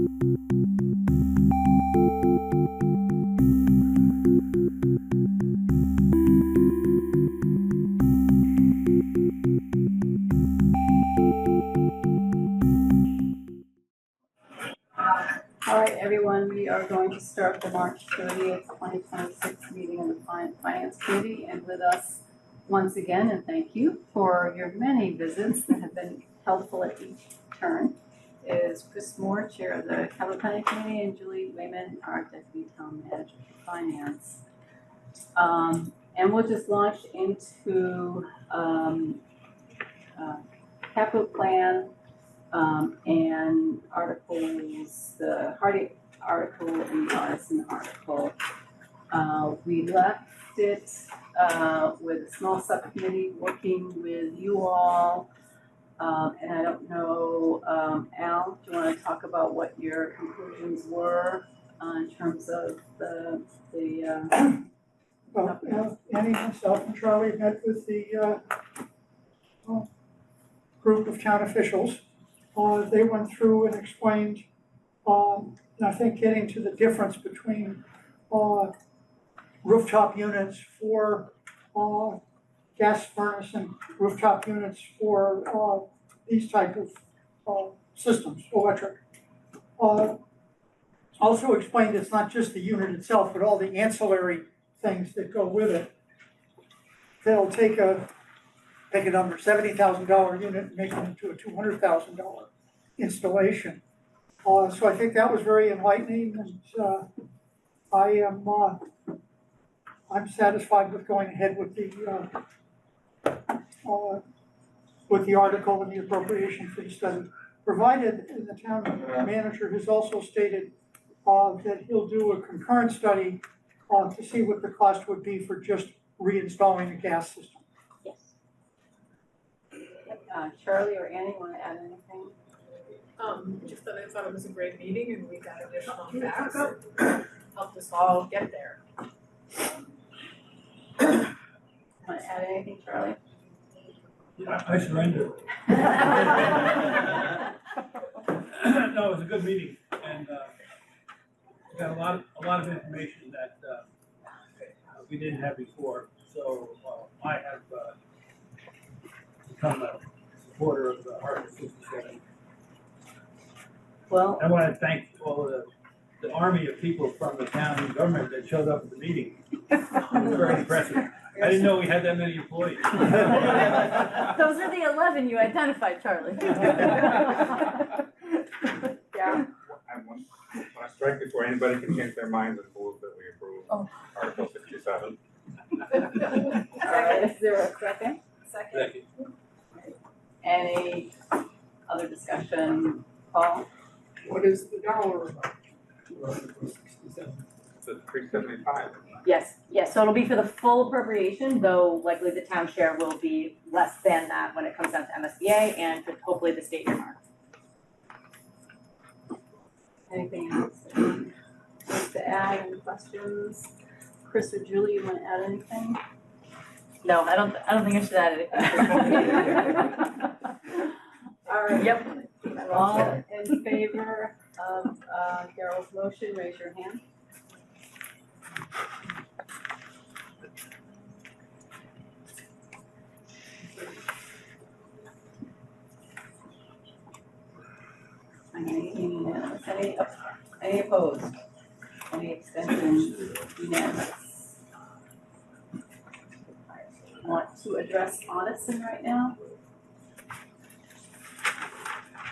All right, everyone, we are going to start the March 30th, 2026 meeting of the Finance Committee, and with us once again, and thank you for your many visits that have been helpful at each turn, is Chris Moore, Chair of the Capital Planning Committee, and Julie Wayman, our Deputy Town Manager for Finance. And we'll just launch into capital plan and articles, the Hardy article and the Artisan article. We left it with a small subcommittee working with you all. And I don't know, Al, do you want to talk about what your conclusions were in terms of the Well, Annie, myself, and Charlie met with the group of town officials. They went through and explained, I think, getting to the difference between rooftop units for gas furnace and rooftop units for these type of systems, electric. Also explained it's not just the unit itself, but all the ancillary things that go with it. They'll take a number, $70,000 unit and make it into a $200,000 installation. So I think that was very enlightening, and I'm satisfied with going ahead with the article and the appropriation for the study. Provided the town manager has also stated that he'll do a concurrent study to see what the cost would be for just reinstalling the gas system. Yes. Charlie or Annie, want to add anything? Just that I thought it was a great meeting and we got additional facts and helped us all get there. Want to add anything, Charlie? I surrender. No, it was a good meeting, and we got a lot of information that we didn't have before. So I have become a supporter of the Article 57. Well, I want to thank all of the army of people from the town government that showed up at the meeting. It was very impressive. I didn't know we had that many employees. those are the 11 you identified, Charlie. Yeah. I strike before anybody can change their minds and move that we approve Article 67. Is there a second? Second. Any other discussion, Paul? What is the dollar amount? It's a 375. Yes, so it'll be for the full appropriation, though likely the town share will be less than that when it comes down to MSBA and for hopefully the state earmark. Anything else to add? Any questions? Chris or Julie, you want to add anything? No, I don't think I should add anything. All right. Yep. All in favor of Daryl's motion, raise your hand. Any opposed? Any abstentions? Unanimous. Want to address Odison right now?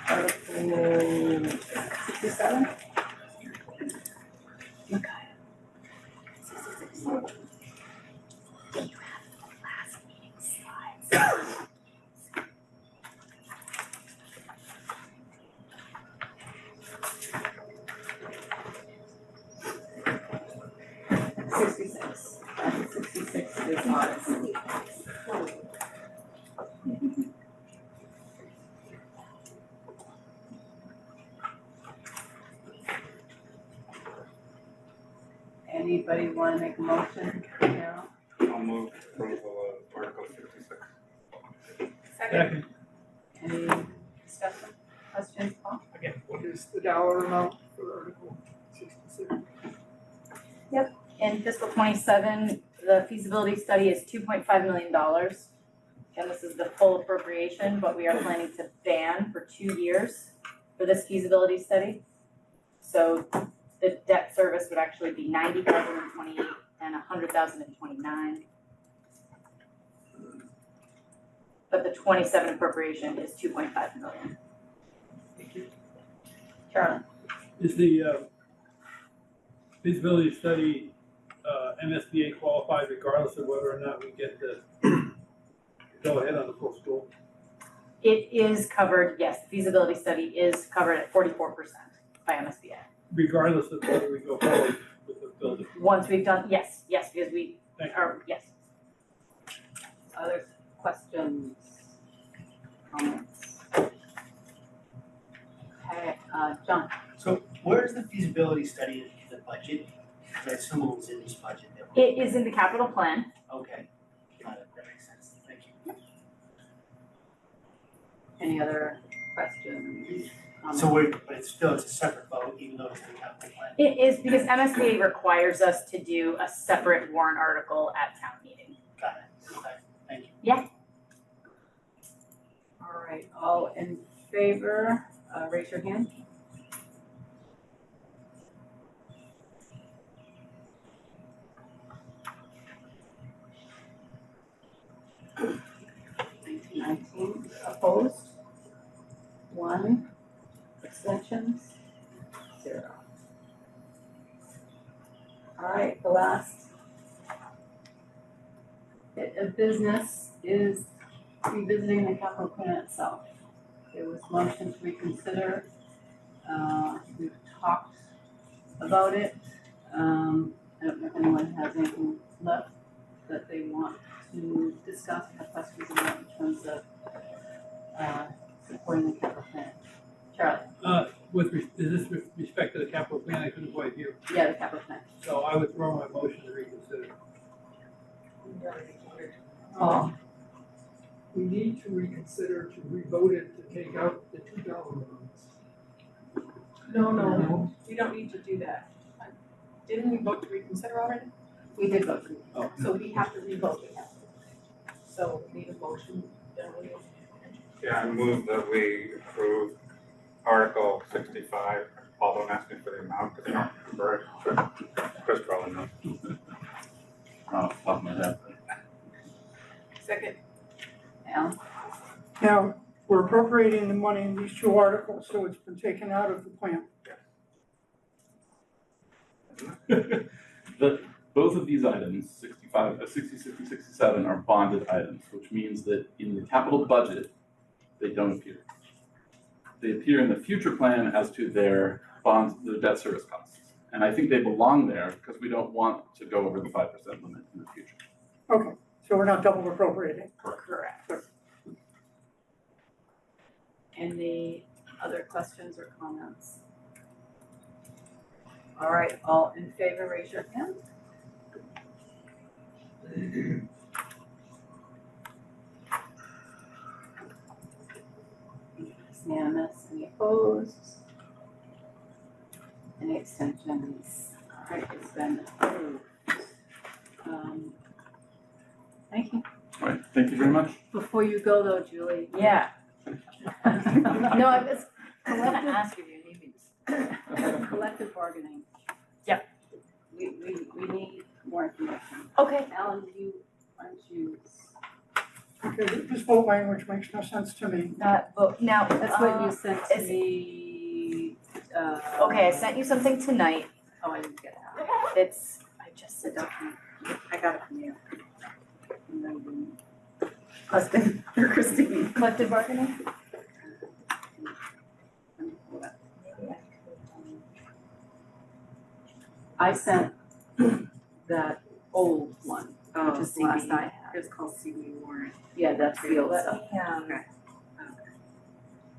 Article 67? Okay. 66. Last meeting slides. 66. 66 is Odison. Anybody want to make a motion? No? I'll move approval of Article 56. Second. Any discussion, questions, Paul? Again, what is the dollar amount? in fiscal '27, the feasibility study is $2.5 million. And this is the full appropriation, but we are planning to ban for 2 years for this feasibility study. So the debt service would actually be $90,000 in '28 and $100,000 in '29. But the '27 appropriation is $2.5 million. Thank you. Charlie? Is the feasibility study MSBA qualified regardless of whether or not we get the go ahead on the full school? It is covered, yes, the feasibility study is covered at 44% by MSBA. Regardless of whether we go forward with the building? Once we've done, yes, because we Thank you. are, yes. Other questions, comments? Okay, John, So where's the feasibility study in the budget? Because I assume it was in this budget that It is in the capital plan. okay. Got it, that makes sense, thank you. any other questions, comments? So but it's still, it's a separate vote, even though it's in the capital plan. It is because MSBA requires us to do a separate warrant article at town meeting. Got it, okay, thank you. All right, all in favor, raise your hand. $19, opposed? 1, abstentions? 0. All right, the last bit of business is revisiting the capital plan itself. There was motion to reconsider. We've talked about it. I don't know if anyone has anything left that they want to discuss, have questions about in terms of supporting the capital plan. Charlie? Is this with respect to the capital plan? I couldn't quite hear. Yeah, the capital plan. So I withdraw my motion to reconsider. Paul? We need to reconsider to revote it to take out the $2 amounts. No, we don't need to do that. Didn't we vote to reconsider already? We did vote for Oh. So we have to revote it. So we need a motion, don't we? Yeah, I move that we approve Article 65. Paul, don't ask me for the amount because I don't remember it. Chris probably knows. Off the top of my head. Second. Alan? Now, we're appropriating the money in these 2 articles, so it's been taken out of the plan. Both of these items, 66 and 67, are bonded items, which means that in the capital budget, they don't appear. They appear in the future plan as to their bonds, their debt service costs. And I think they belong there because we don't want to go over the 5% limit in the future. Okay, so we're not double appropriating. Correct. Any other questions or comments? All right, all in favor, raise your hand. It's unanimous, any opposed? Any extensions? All right, it's been approved. Thank you. All right, thank you very much. Before you go though, Julie. Yeah. No, I was gonna ask if you need me to. Collective bargaining. Yep. We need more information. Okay. Alan, why don't you? Okay, this vote language makes no sense to me. Vote, now, That's what you sent to is- me. Okay, I sent you something tonight. Oh, I didn't get that. It's, I just The said document. I got it from you. And then husband or Christine. collective bargaining? I sent that old one, which is the last I had. It's called CB warrant. Yeah, that's the old Let stuff. me,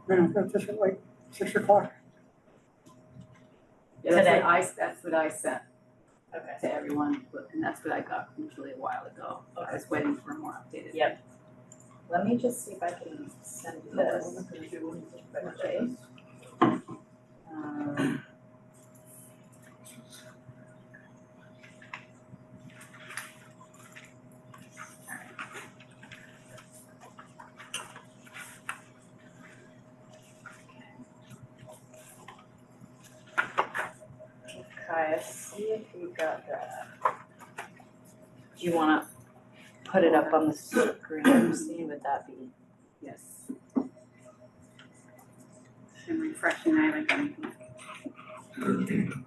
We're gonna put this at like 6 o'clock. Yeah, Today. that's what I sent Okay. to everyone, and that's what I got usually a while ago. I was waiting for a more updated. Yep. Let me just see if I can send you this. Okay. Caius, see if you got that. Do you wanna put it up on the screen, see, would that be? Yes. I'm refreshing, I haven't done anything.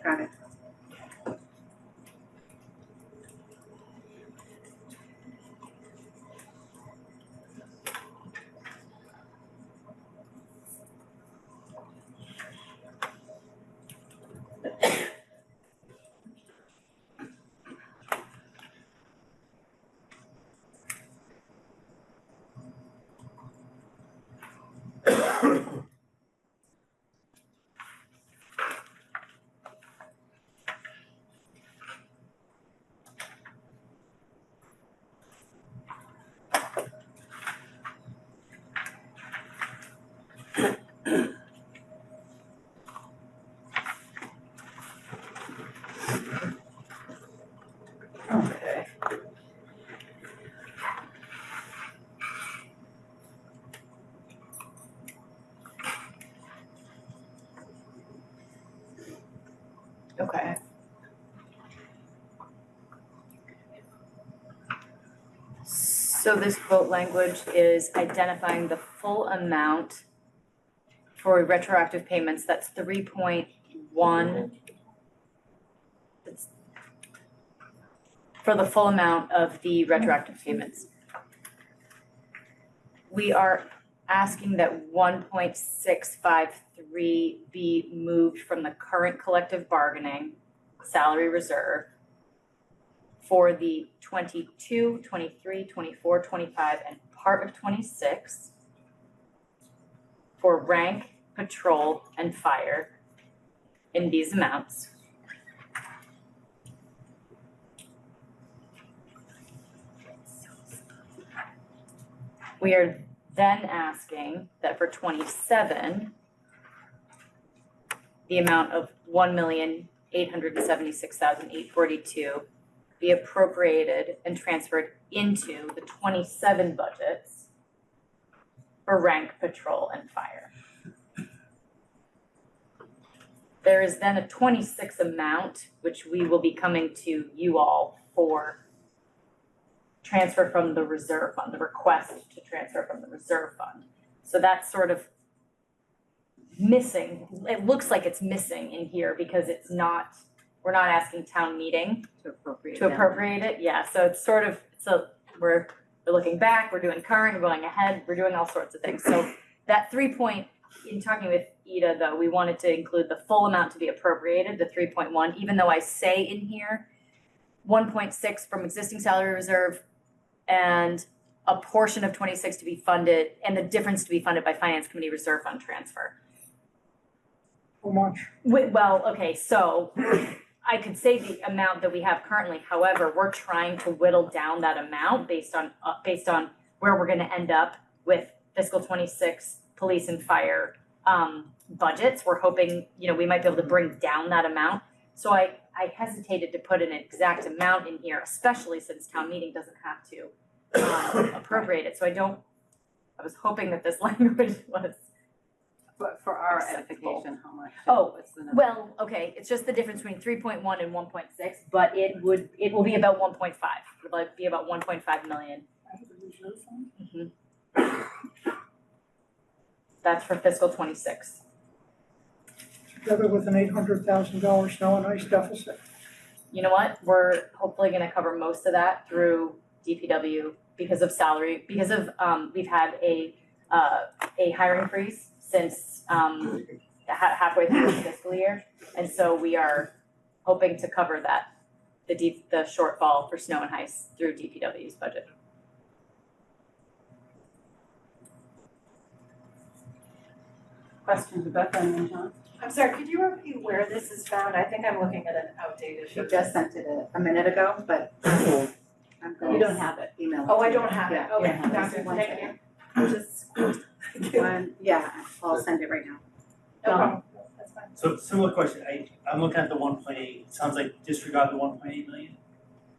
Got it. Okay. Okay. So this quote language is identifying the full amount for retroactive payments, that's 3.1. That's for the full amount of the retroactive payments. We are asking that 1.653 be moved from the current collective bargaining salary reserve for the 22, 23, 24, 25, and part of 26 for rank, patrol, and fire in these amounts. We are then asking that for 27, the amount of $1,876,842 be appropriated and transferred into the 27 budgets for rank, patrol, and fire. There is then a 26 amount, which we will be coming to you all for transfer from the reserve fund, the request to transfer from the reserve fund. So that's sort of missing. It looks like it's missing in here because it's not, we're not asking town meeting To appropriate to appropriate it. Yeah, so it's sort of, so we're looking back, we're doing current, we're going ahead, we're doing all sorts of things. So that 3 point, in talking with Ida though, we wanted to include the full amount to be appropriated, the 3.1, even though I say in here 1.6 from existing salary reserve and a portion of 26 to be funded and the difference to be funded by finance committee reserve fund transfer. How much? Well, okay, so I could say the amount that we have currently, however, we're trying to whittle down that amount based on where we're gonna end up with fiscal 26 police and fire budgets. We're hoping, we might be able to bring down that amount. So I hesitated to put an exact amount in here, especially since town meeting doesn't have to appropriate it. So I was hoping that this language was. But for our acceptable. edification, how much? Oh, What's the number? well, okay, it's just the difference between 3.1 and 1.6, but it will be about 1.5. It'll like be about 1.5 million. Out of the reserve fund? Mhm. That's for fiscal 26. Together with an $800,000 snow and ice deficit. You know what? We're hopefully gonna cover most of that through DPW because of salary, because of, we've had a hiring freeze since, halfway through the fiscal year. And so we are hoping to cover that, the shortfall for snow and ice through DPW's budget. Questions, Rebecca and then John? I'm sorry, could you repeat where this is found? I think I'm looking at an outdated. She just sent it a minute ago, but I'm going. You don't have it. Email it. Oh, I to don't you. have it. Yeah, Okay, yeah, gotcha. just one Thank second. you. Just, thank you. Yeah, I'll send it right now. No problem. That's fine. So similar question, I'm looking at the 1.8, it sounds like disregard the 1.8 million.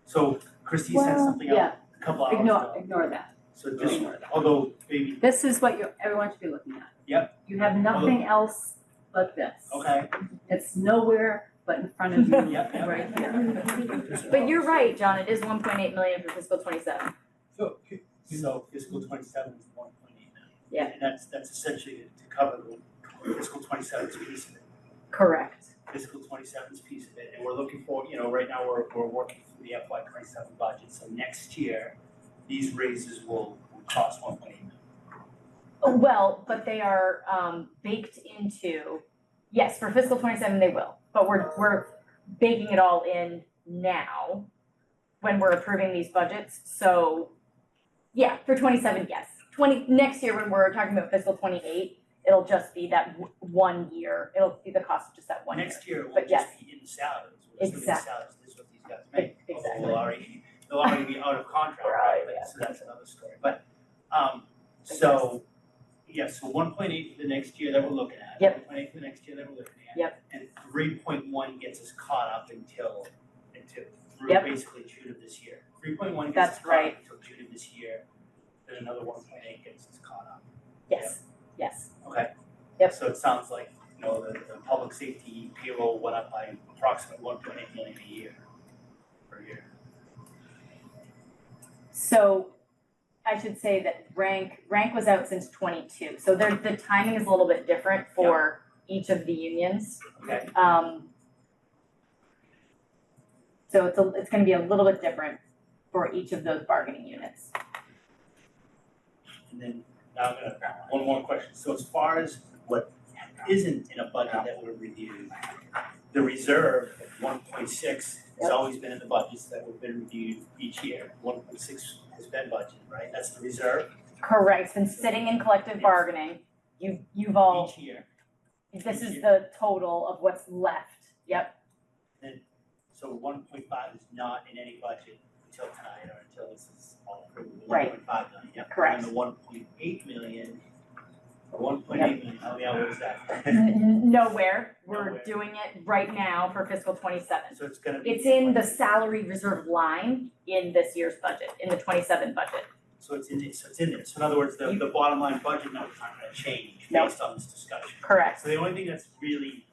So Christie sent Well, something out yeah. a couple hours ago. Ignore that. So just, although maybe, This is what everyone should be looking at. Yep. You have nothing else but this. okay, It's nowhere but in front of you, Yep, yep. right here. But you're right, John, it is 1.8 million for fiscal 27. So, so fiscal 27 is 1.8 million. Yeah. And that's essentially to cover the fiscal 27's piece of it. Correct. Fiscal 27's piece of it, and we're looking for, right now we're working through the FY 27 budget, so next year, these raises will cost 1.8 million. Well, but they are baked into, yes, for fiscal 27 they will, but we're baking it all in now when we're approving these budgets. So yeah, for 27, yes. Next year when we're talking about fiscal 28, it'll just be that 1 year. It'll be the cost of just that 1 year. Next year, it But won't yes. just be in the salaries, we'll just be in the Exactly. salaries, this is what these guys make. Exactly. Although they'll already be out of contract, right, Right, yeah. so that's another story, but, so, yeah, so 1.8 for the next year that we're looking at. Yep. 1.8 for the next year that we're looking at. Yep. And 3.1 gets us caught up until through Yep. basically June of this year. 3.1 gets That's us caught right. up until June of this year, then another 1.8 gets us caught up. Yes, yes. Okay. Yep. So it sounds like, the public safety payroll went up by approximately 1.8 million a year, per year. So I should say that rank was out since 22. So the timing is a little bit different for each of the unions. Okay. So it's going to be a little bit different for each of those bargaining units. And then now I'm gonna, one more question. So as far as what isn't in a budget that we're reviewing, the reserve of 1.6 has always been in the budgets that have been reviewed each year. 1.6 has been budgeted, right? That's the reserve Correct. It's been sitting in collective bargaining. You've all, each year. this is the total of what's left. Yep. So 1.5 is not in any budget until tonight or until this is all approved. Right. 1.5 million, yep. Correct. And the 1.8 million, or 1.8 million, oh yeah, what is that? Nowhere. We're Nowhere. doing it right now for fiscal 27. So it's gonna be. It's in the salary reserve line in this year's budget, in the 27 budget. So it's in there, So in other words, the bottom line budget numbers aren't gonna change No. based on this discussion. Correct. So the only thing that's really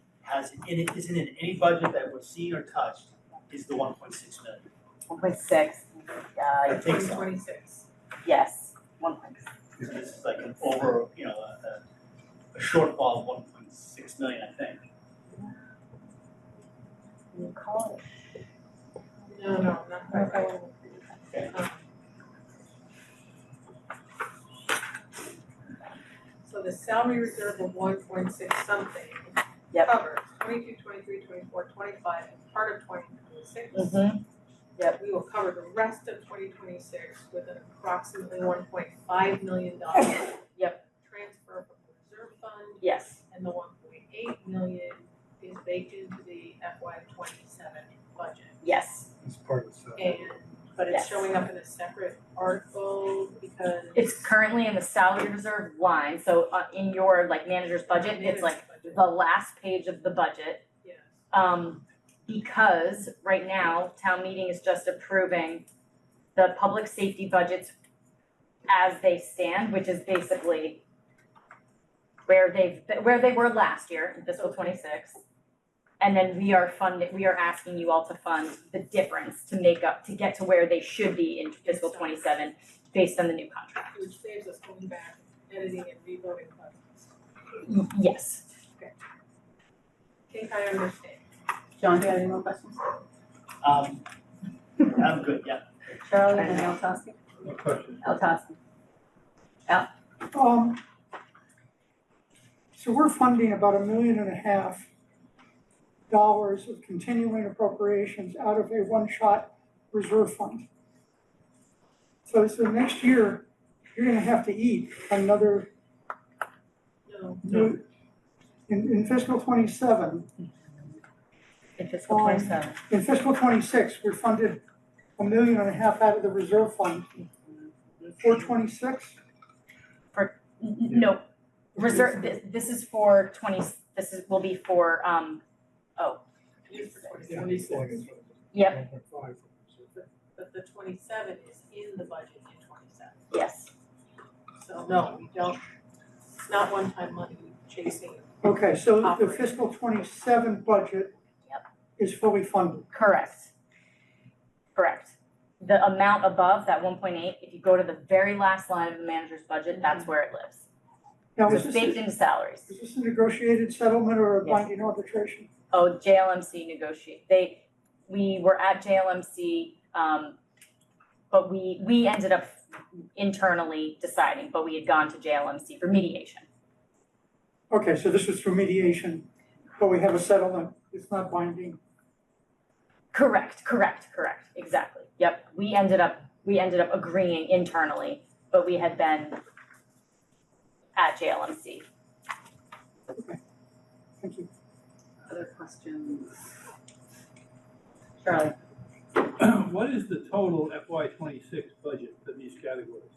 isn't in any budget that we've seen or touched is the 1.6 million. 1.6. I think so. 2026. Yes. 1.6. So this is like an over, a shortfall of 1.6 million, I think. You call it. No, not quite. Okay. So the salary reserve of 1.6 something Yep. covers 22, 23, 24, 25, and part of 2026. Mm-hmm. We will cover the rest of 2026 with an approximately $1.5 million transfer from the reserve fund, Yes. and the 1.8 million is baked into the FY 27 budget. Yes. It's part of the. But it's Yes. showing up in a separate article because. It's currently in the salary reserve line. So in your manager's budget, it's the last page of the budget. Yes. Because right now, town meeting is just approving the public safety budgets as they stand, which is basically where they were last year in fiscal 26. And then we are asking you all to fund the difference to get to where they should be in fiscal 27 based on the new contract. Which saves us going back, editing and revoting budgets. Yes. I think I understand. John, do you have any more questions? I'm good, yeah. Charlie and then Altosky? no question. Altosky. So we're funding about $1.5 million of continuing appropriations out of a one-shot reserve fund. So next year, you're gonna have to eat another, No. in fiscal 27. In fiscal 27. In fiscal 26, we funded $1.5 million out of the reserve fund. For 26, No, reserve, this is for this will be for, It's for 26. 26. yep, 1.5. But the 27 is in the budget in 27. yes, So no, we don't, it's not one-time money chasing. Okay, so the Operating. fiscal 27 budget Yep. is fully funded. correct. Correct. The amount above that 1.8, if you go to the very last line of the manager's budget, that's where it lives. Now, So is it's this, baked into salaries. is this a negotiated settlement or a Yes. binding arbitration? Oh, JLMC negotiate, we were at JLMC, but we ended up internally deciding, but we had gone to JLMC for mediation. Okay, so this was through mediation, but we have a settlement, it's not binding. Correct, exactly, yep, we ended up agreeing internally, but we had been at JLMC. Thank you. Other questions? Charlie? What is the total FY 26 budget for these categories?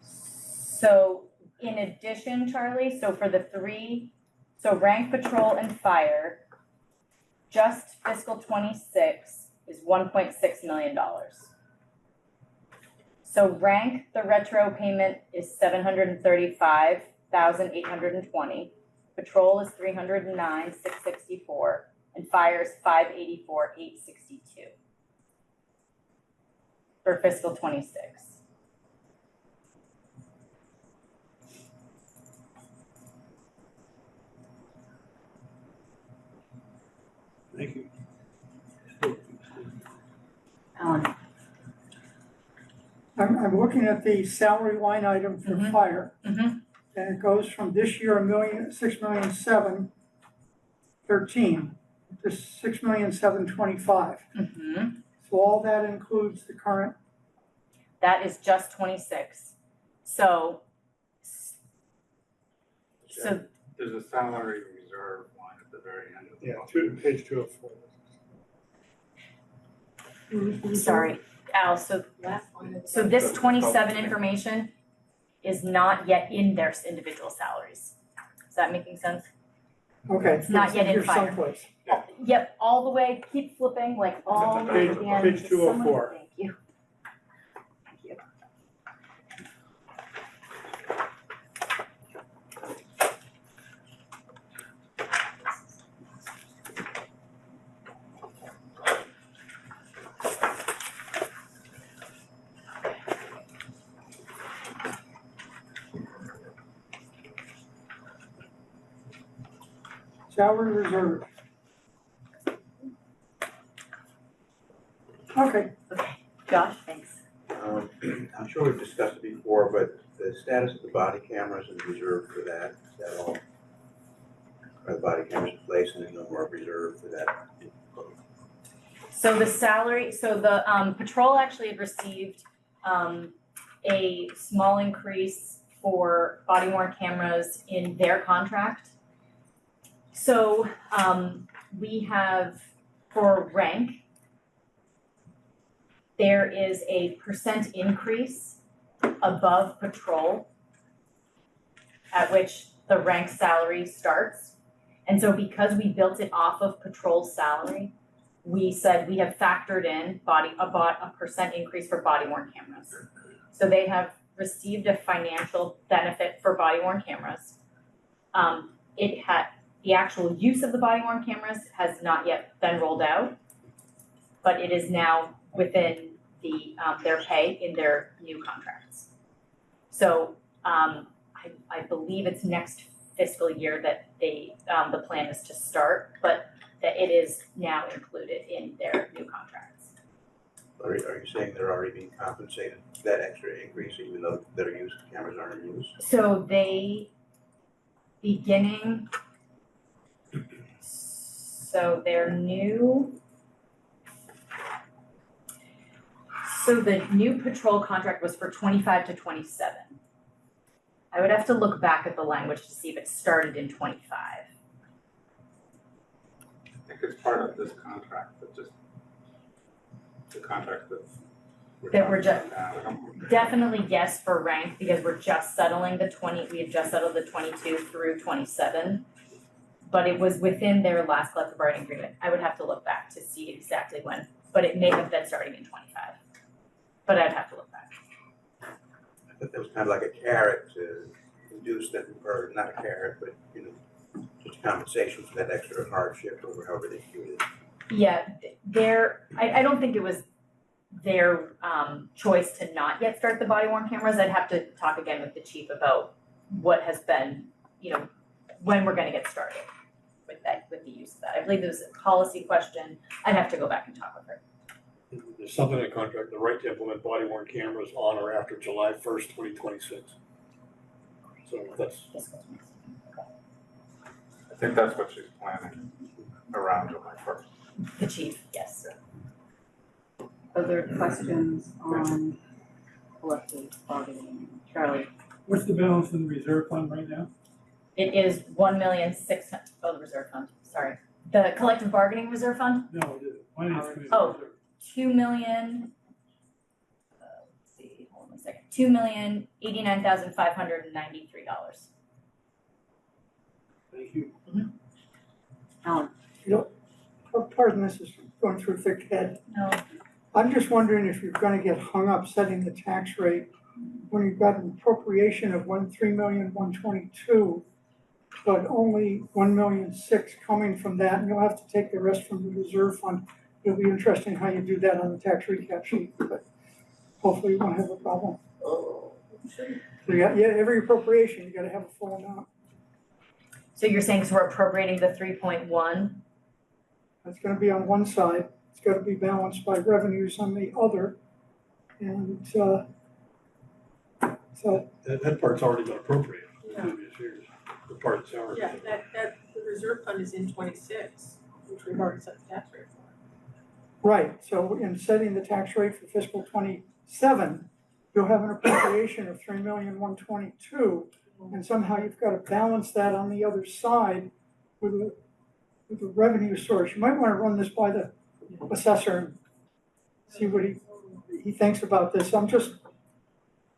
So in addition, Charlie, so for the so rank, patrol, and fire, just fiscal 26 is $1.6 million. So rank, the retro payment is $735,820. Patrol is $309,664, and fire is $584,862 for fiscal 26. Thank you. Alan? I'm looking at the salary line item for Mhm. fire. Mhm. And it goes from this year, 6,713,000 to 6,725,000. Mm-hmm. So all that includes the current, That is just 26. So There's a salary reserve line at the very end of the Yeah, budget. page 204. sorry, Al, so Last one. this 27 information is not yet in their individual salaries. Is that making sense? okay. It's not yet in here fire. someplace. Yep, all the way, keep flipping, like all the way to the end. Page 204. Thank you. Thank you. Salary reserve. Okay, Josh, thanks. I'm sure we've discussed it before, but the status of the body cameras and reserve for that, is that all? Are the body cameras in place and there's no more reserve for that? So the salary, so the patrol actually had received a small increase for body worn cameras in their contract. So we have, for rank, there is a % increase above patrol at which the rank salary starts. And so because we built it off of patrol's salary, we said we have factored in about a % increase for body worn cameras. So they have received a financial benefit for body worn cameras. The actual use of the body worn cameras has not yet been rolled out, but it is now within their pay in their new contracts. So I believe it's next fiscal year that the plan is to start, but that it is now included in their new contracts. Are you saying they're already being compensated for that extra increase even though their used cameras aren't in use? So their new, so the new patrol contract was for 25 to 27. I would have to look back at the language to see if it started in 25. I think it's part of this contract, but just the contract that That we're just, Uh, definitely yes for rank, because we're just settling we have just settled the 22 through 27. But it was within their last collective bargaining agreement. I would have to look back to see exactly when, but it may have been starting in 25. But I'd have to look back. I thought that was kind of like a carrot to induce them, or not a carrot, but, just compensation for that extra hardship or however they viewed it. Yeah, I don't think it was their choice to not yet start the body worn cameras. I'd have to talk again with the chief about what has been, when we're gonna get started with the use of that. I believe there was a policy question. I'd have to go back and talk with her. There's something in the contract, the right to implement body worn cameras on or after July 1st, 2026. So that's, I think that's what she's planning around July 1st. The chief, yes. Other questions on collective bargaining? Charlie? What's the balance in the reserve fund right now? It is 1,600,000, the reserve fund, sorry. The collective bargaining reserve fund, No, the finance committee Oh. reserve. 2,000,000, let's see, hold on a second, $2,089,593. Thank you. Alan? Pardon, this is going through thick head. No, I'm just wondering if you're gonna get hung up setting the tax rate when you've got an appropriation of 3,122,000, but only 1,006,000 coming from that, and you'll have to take the rest from the reserve fund. It'll be interesting how you do that on the tax recap sheet, but hopefully you won't have a problem. So every appropriation, you gotta have a full amount. so you're saying, so we're appropriating the 3.1? That's gonna be on one side, it's gotta be balanced by revenues on the other. And, so, that part's already been appropriated in previous years, the part that's already. Yeah, the reserve fund is in 26, which we've already set the tax rate for. right, so in setting the tax rate for fiscal '27, you'll have an appropriation of 3,122,000, and somehow you've gotta balance that on the other side with a revenue source. You might wanna run this by the assessor and see what he thinks about this. I'm just,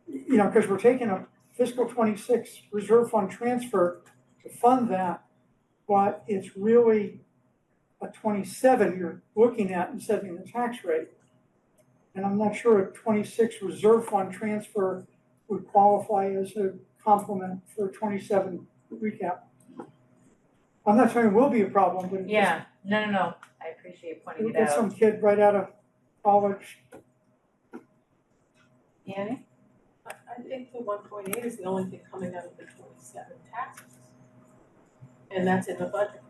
because we're taking a fiscal '26 reserve fund transfer to fund that, but it's really a '27 you're looking at and setting the tax rate. And I'm not sure a '26 reserve fund transfer would qualify as a complement for a '27 recap. I'm not saying it will be a problem, but Yeah, no, I appreciate pointing you'll it get out. some kid right out of college. Annie? I think the 1.8 is the only thing coming out of the 27 taxes. And that's in the budget.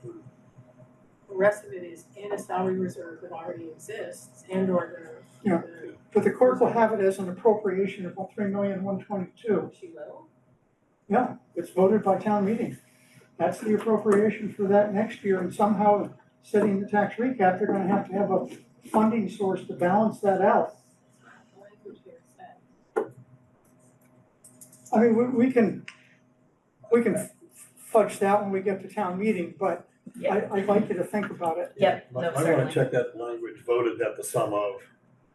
The rest of it is in a salary reserve that already exists and or Yeah. But the court will have it as an appropriation of 3,122,000. she will. Yeah, it's voted by town meeting. That's the appropriation for that next year, and somehow setting the tax recap, they're gonna have to have a funding source to balance that out. The language here says. I mean, we can fudge that when we get to town meeting, but I'd like you to think about it. Yep, Might no, wanna certainly. check that language, voted at the sum of,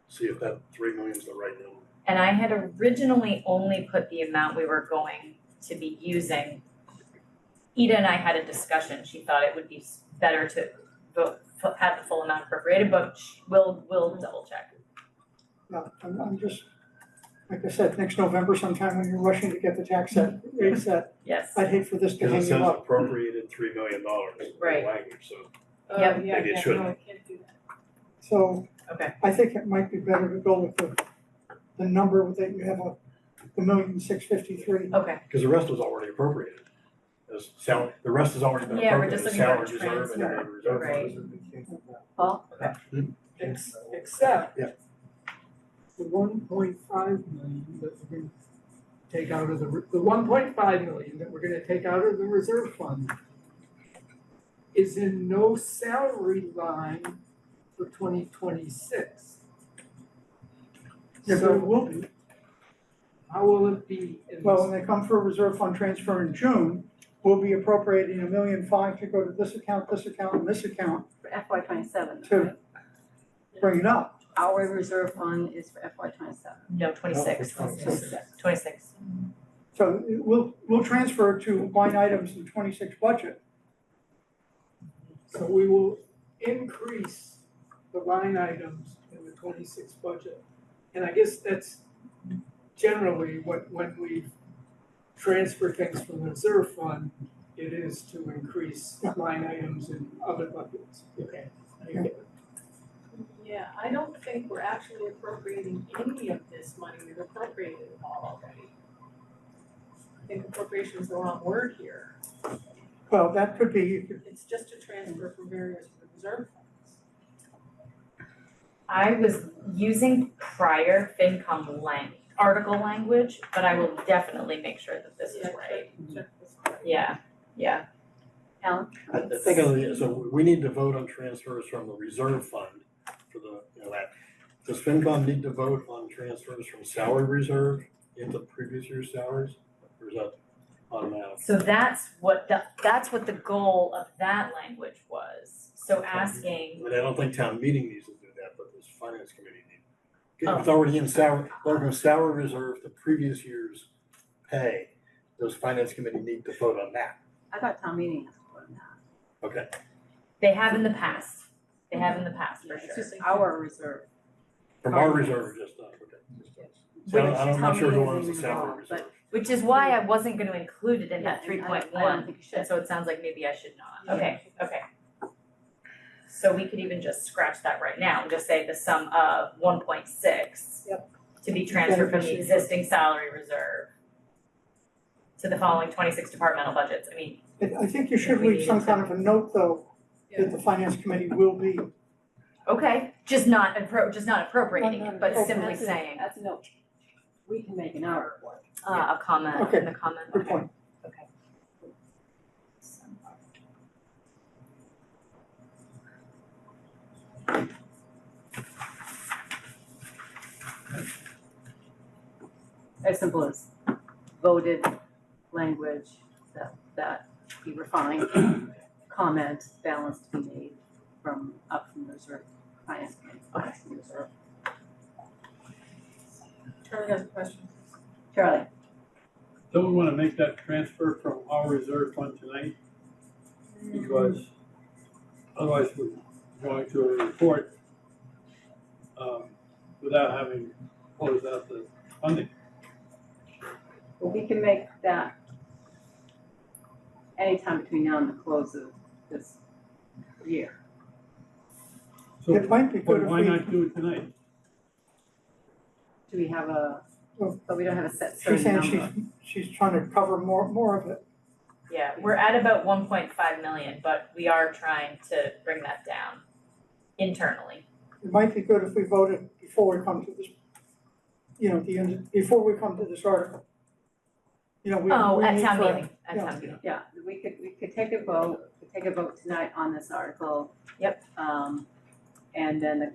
see if that 3 million is the right number. And I had originally only put the amount we were going to be using. Ida and I had a discussion, she thought it would be better to have the full amount appropriated, but we'll double check. No, I'm just, like I said, next November sometime when you're rushing to get the tax rate set, Yes, I'd hate for this to Because hang it you says up. appropriated $3 million in Right. the language, so. Oh, Yep. yeah, Maybe it yeah, shouldn't. no, it can't do that. So okay, I think it might be better to go with the number that you have the 1,653,000. okay. Because the rest was already appropriated. As salary, the rest has already been Yeah, we're just appropriated, looking salary at reserve and then the reserve. Right. Paul? Except the 1.5 million that we're gonna take out of the 1.5 million that we're gonna take out of the reserve fund is in no salary line for 2026. Yeah, but it will be. How will it be in Well, when this? they come for a reserve fund transfer in June, we'll be appropriating $1.5 million to go to this account, and this account, For FY '27, to bring it up. our reserve fund is for FY '27. No, 26. 26. So we'll transfer to line items in '26 budget. So we will increase the line items in the '26 budget. And I guess that's generally when we transfer things from the reserve fund, it is to increase line items in other buckets. Okay. I get it. Yeah, I don't think we're actually appropriating any of this money, we've appropriated it all already. I think appropriation is the wrong word here, Well, that could be, it's just a transfer from various reserve funds. I was using prior FinCom article language, but I will definitely make sure that this is Yeah, right. check this part. Yeah. Alan? I think, so we need to vote on transfers from the reserve fund for the, that. Does FinCom need to vote on transfers from salary reserve into previous year's salaries? Or is that automatic? So that's what the goal of that language was. So asking, I don't think town meeting needs to do that, but this finance committee needs. Oh. It's already in salary, from salary reserve to previous year's pay. Does finance committee need to vote on that? I thought town meeting has to put on that. Okay. they have in the past. They have in the past for It's sure. just our reserve. From our reserve, just, okay. So I'm not sure who owns the salary reserve. Which is why I wasn't gonna include it in that Yeah, three and point I don't one, think you should. and so it sounds like maybe I should not. Yeah. Okay. So we could even just scratch that right now and just say the sum of 1.6. Yep. To be transferred from the existing salary reserve to the following 26 departmental budgets. I mean, I think you should leave some kind of a note, though, that the finance committee will be. okay, just not appropriating it, but Okay. simply saying, That's a note we can make in our report. a comment Okay. in the comment. Good point. Okay. As simple as voted language that be refined, comment, balance to be made from the reserve, finance committee, finance committee reserve. Charlie has a question. Charlie? Don't we wanna make that transfer from our reserve fund tonight? Because otherwise we're going to a report, without having closed out the funding. Well, we can make that anytime between now and the close of this year. So, It might be good but if why we, not do it tonight? Do we have but we don't have a set she's certain saying number. she's trying to cover more of it. Yeah, we're at about 1.5 million, but we are trying to bring that down internally. It might be good if we voted before we come to this, the end, before we come to this article. We At need town for- meeting, at town meeting. Yeah, we could take a vote tonight on this article. Yep. And then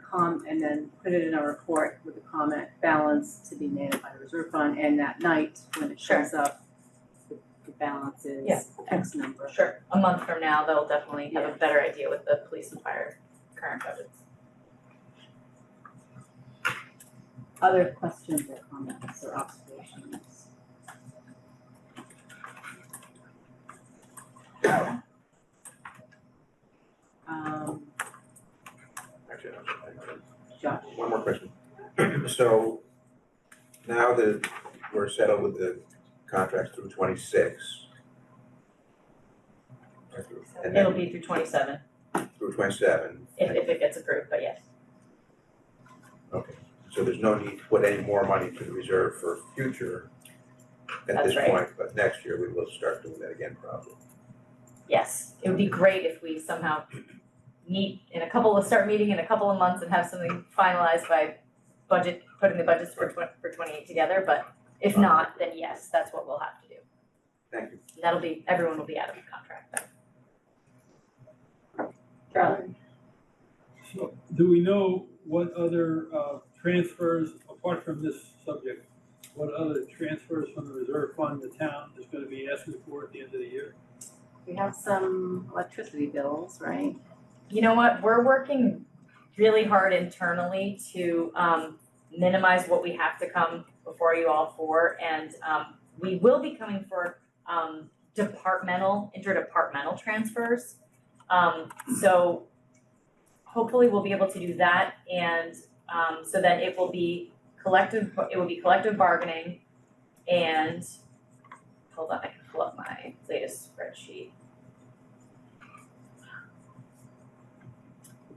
and then put it in our report with the comment balance to be made by the reserve fund, and that night, when it shows up, the balance is Yeah. X number. Sure, a month from now, they'll definitely have a better idea with the police and fire current budgets. Other questions or comments or observations? Actually, Josh? one more question. So now that we're settled with the contracts through 26. And It'll then be through 27, through 27. if it gets approved, but yes. Okay, so there's no need to put any more money to the reserve for future at That's this right. point, but next year we will start doing that again probably. Yes, it would be great if we somehow start meeting in a couple of months and have something finalized by putting the budgets for 28 together, but if not, then yes, that's what we'll have to do. Thank you. Everyone will be out of the contract then. Charlie? So, do we know what other transfers, apart from this subject, what other transfers from the reserve fund the town is gonna be asking for at the end of the year? We have some electricity bills, right? You know what, we're working really hard internally to minimize what we have to come before you all for, and we will be coming for interdepartmental transfers. So hopefully we'll be able to do that, and so that it will be collective bargaining, and hold on, I can pull up my latest spreadsheet.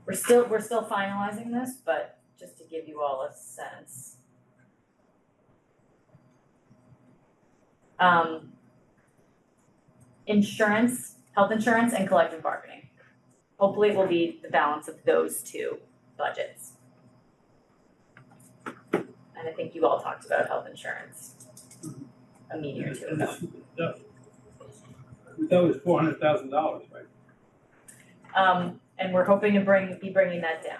We're still finalizing this, but just to give you all a sense. Insurance, health insurance, and collective bargaining. Hopefully it will be the balance of those two budgets. And I think you all talked about health insurance a meeting or two ago. That was $400,000, right? And we're hoping to be bringing that down.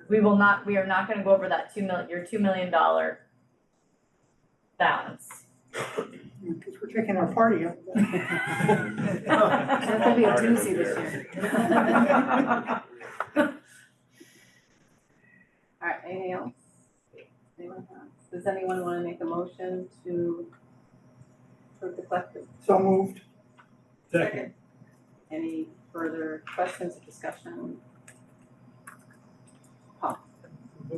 We are not gonna go over that your $2 million balance. Because we're taking our party up. That's gonna be a doozy this year. All right, anything else? Anyone else? Does anyone want to make a motion to approve the collective? So moved. Second. Any further questions or discussion? The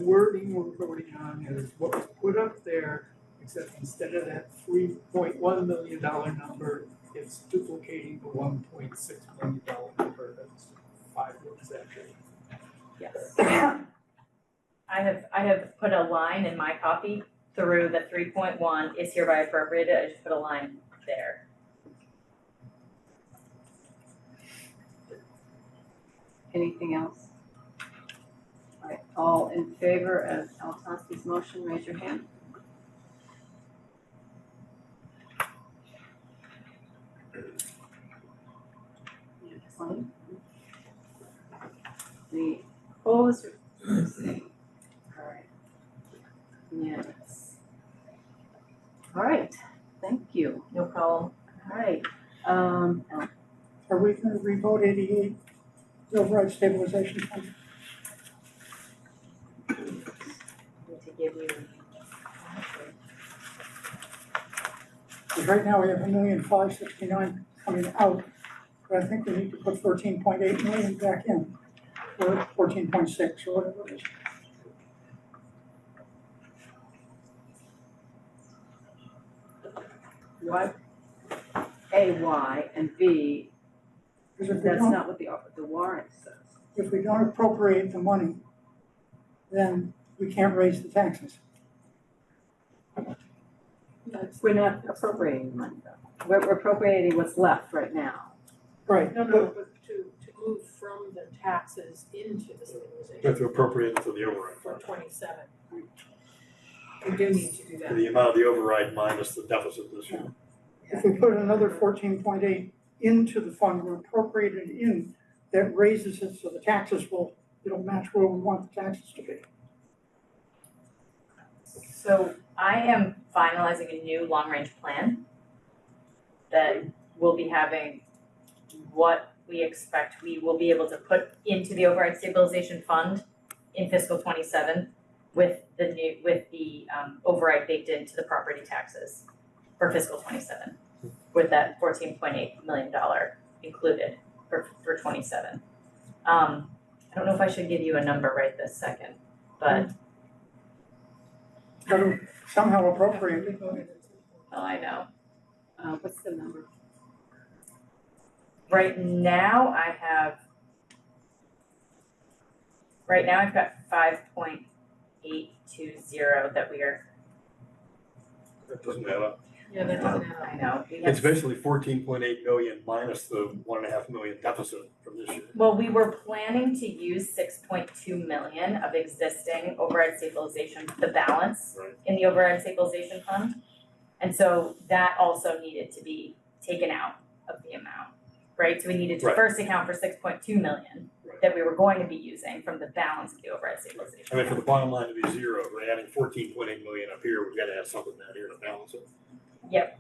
wording we're voting on is what was put up there, except instead of that $3.1 million number, it's duplicating the $1.6 million number that's 5 months after. Yes. I have put a line in my copy through the 3.1 is hereby appropriated. I just put a line there. Anything else? All right, all in favor of Altoski's motion, raise your hand. Excellent. The opposed, abstained. All right. Yes. All right, thank you. No problem. All right, Are we going to revote 88, the override stabilization fund? Need to give you. Because right now we have $1,569,000 coming out, but I think we need to put 14.8 million back in, or 14.6 or whatever it is. what? A, Y, and B, Because if we that's don't, not what the warrant says. if we don't appropriate the money, then we can't raise the taxes. We're not appropriating the money though. We're appropriating what's left right now. Right. No, but to move from the taxes into the You have stabilization to appropriate it to the override for fund. 27. We do need to do that. The amount of the override minus the deficit this year. If we put another 14.8 into the fund, we're appropriated in, that raises it so the taxes it'll match where we want the taxes to be. So I am finalizing a new long-range plan that will be having what we expect we will be able to put into the override stabilization fund in fiscal 27 with the override baked into the property taxes for fiscal 27, with that $14.8 million included for 27. I don't know if I should give you a number right this second, but Got to somehow appropriate it. oh, I know. What's the number? Right now I've got 5.820 that we are, That doesn't add up. Yeah, that doesn't add I up. know, we It's have, basically 14.8 million minus the 1.5 million deficit from this year. well, we were planning to use 6.2 million of existing override stabilization, the balance Right. in the override stabilization fund. And so that also needed to be taken out of the amount, right? So we needed to Right. first account for 6.2 million Right. that we were going to be using from the balance of the override stabilization. I mean, for the bottom line to be zero, we're adding 14.8 million up here, we've got to add something down here to balance it. Yep.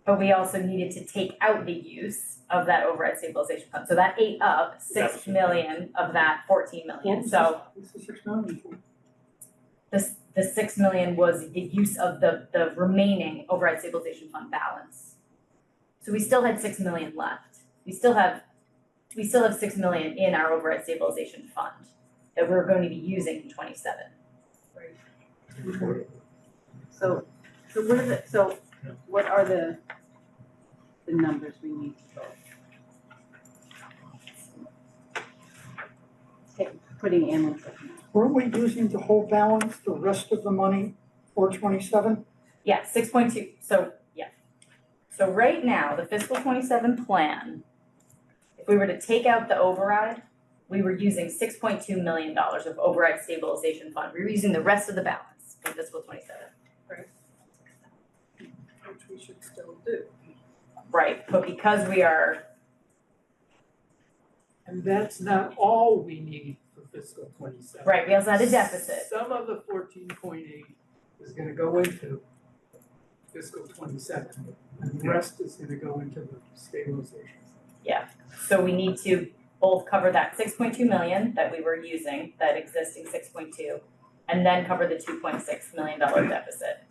but we also needed to take out the use of that override stabilization fund. So that ate up 6 million of that 14 million. So What's the 6 million for? the 6 million was the use of the remaining override stabilization fund balance. So we still had 6 million left. We still have 6 million in our override stabilization fund that we're going to be using in 27. So what are the numbers we need to go? Putting in. Weren't we using the whole balance, the rest of the money for 27? Yeah, 6.2, so yeah. So right now, the fiscal 27 plan, if we were to take out the override, we were using $6.2 million of override stabilization fund. We were using the rest of the balance for fiscal 27. Which we should still do. Right, but because we are, And that's not all we need for fiscal 27. right, we also had a deficit. Some of the 14.8 is gonna go into fiscal 27, and the rest is gonna go into the stabilization. So we need to both cover that 6.2 million that we were using, that existing 6.2, and then cover the $2.6 million deficit.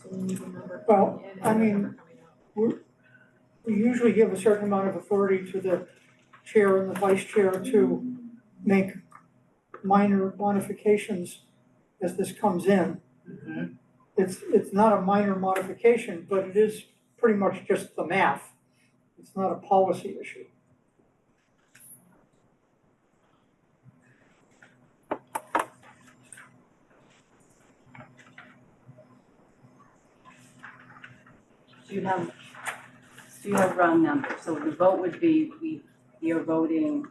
So we need a number Well, coming in I and a mean, number coming out. We usually give a certain amount of authority to the chair and the vice chair to make minor modifications as this comes in. It's not a minor modification, but it is pretty much just the math. It's not a policy issue. Do you have round numbers? So the vote would be, you're voting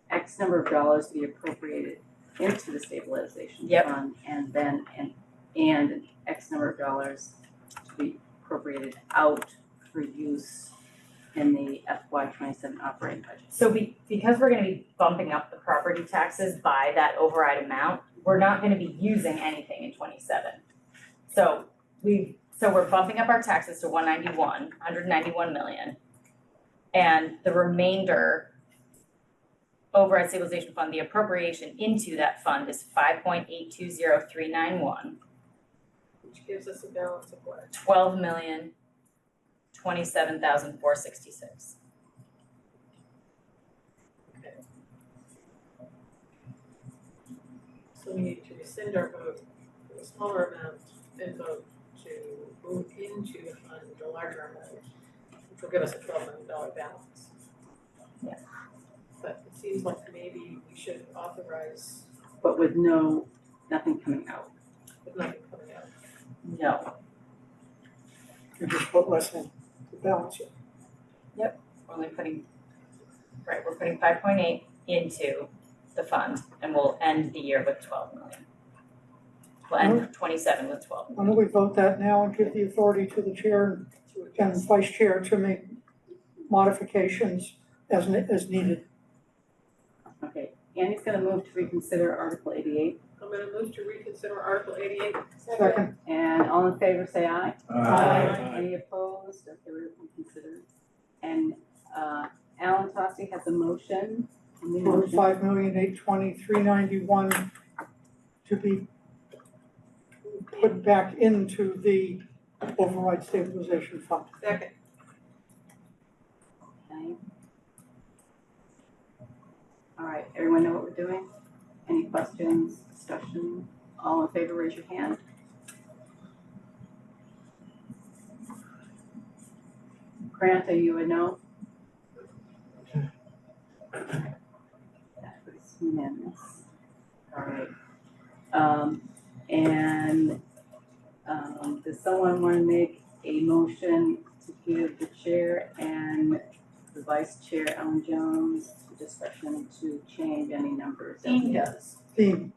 X number of dollars to be appropriated into the stabilization Yep. fund, and then, and X number of dollars to be appropriated out for use in the FY 27 operating budget. So because we're gonna be bumping up the property taxes by that override amount, we're not gonna be using anything in 27. So we're bumping up our taxes to 191 million. And the remainder override stabilization fund, the appropriation into that fund is 5.820391, Which gives us a balance of what? 12,027,466. So we need to rescind our vote for the smaller amount and vote to move into the fund the larger amount, which will give us a $12 million balance. Yeah. But it seems like maybe we should authorize But with nothing coming out. with nothing coming out. No, You just put less in to balance it. we're putting 5.8 into the fund, and we'll end the year with 12 million. We'll end 27 with 12 Why million. don't we vote that now and give the authority to the chair and vice chair to make modifications as needed. Okay, Annie's gonna move to reconsider Article 88, I'm gonna move to reconsider Article 88. Second. and all in favor say aye. Aye. Any opposed? Okay, we're reconsidered. And Alan Tossi has a motion. On the For motion. $5,820,391 to be put back into the override stabilization fund. Second. Okay. All right, everyone know what we're doing? Any questions, discussion? All in favor, raise your hand. Grant, are you a no? That was unanimous. All right. Does someone want to make a motion to give the chair and the vice chair, Ellen Jones, the discretion to change any numbers? Dean does. Dean,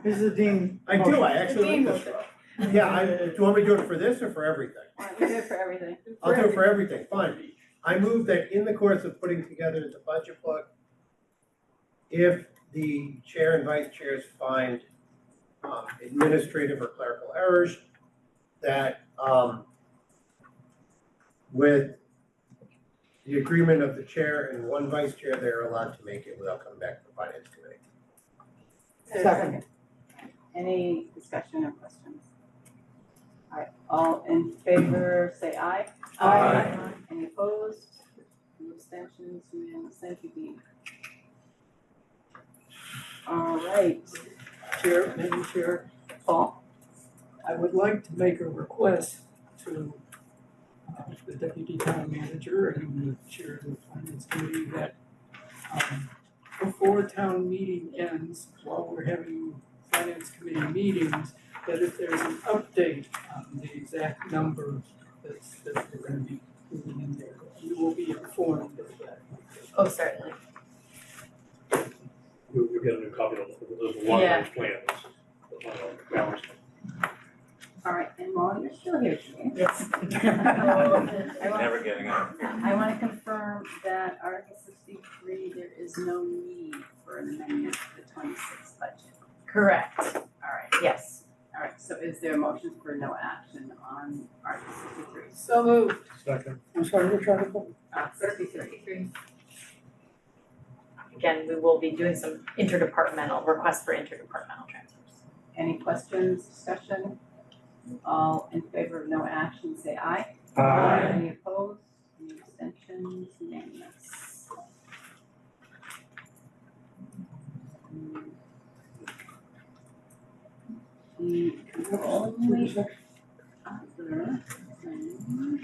this is the Dean. I do, I actually Dean like moves this. it. Yeah, do you want me to do it for this or for everything? We do it for everything. I'll do it for everything, fine. I move that in the course of putting together the budget book, if the chair and vice chairs find administrative or clerical errors, that with the agreement of the chair and one vice chair, they're allowed to make it without coming back to the finance committee. Second. Any discussion or questions? All right, all in favor, say aye. Aye. Any opposed? Any abstentions? Unanimous. Thank you, Dean. All right, Chair, Madam Chair, Paul. I would like to make a request to the deputy town manager and the chair of the finance committee that before town meeting ends, while we're having finance committee meetings, that if there's an update on the exact number that we're gonna be moving in there, you will be informed of that. Oh, certainly. You'll get a new copy of the long-range plan, the final balance. All right, and while you're still here, Jane. Yes. Never getting out. I want to confirm that Article 63, there is no need for an amendment to the 26 budget. Correct. All right, yes. All right, so is there a motion for no action on Article 63? So moved. Second. I'm sorry, which article? 63. Again, we will be doing some interdepartmental, requests for interdepartmental transfers. Any questions, discussion? All in favor of no action, say aye. Aye. Any opposed? Any abstentions? Unanimous. The only other thing,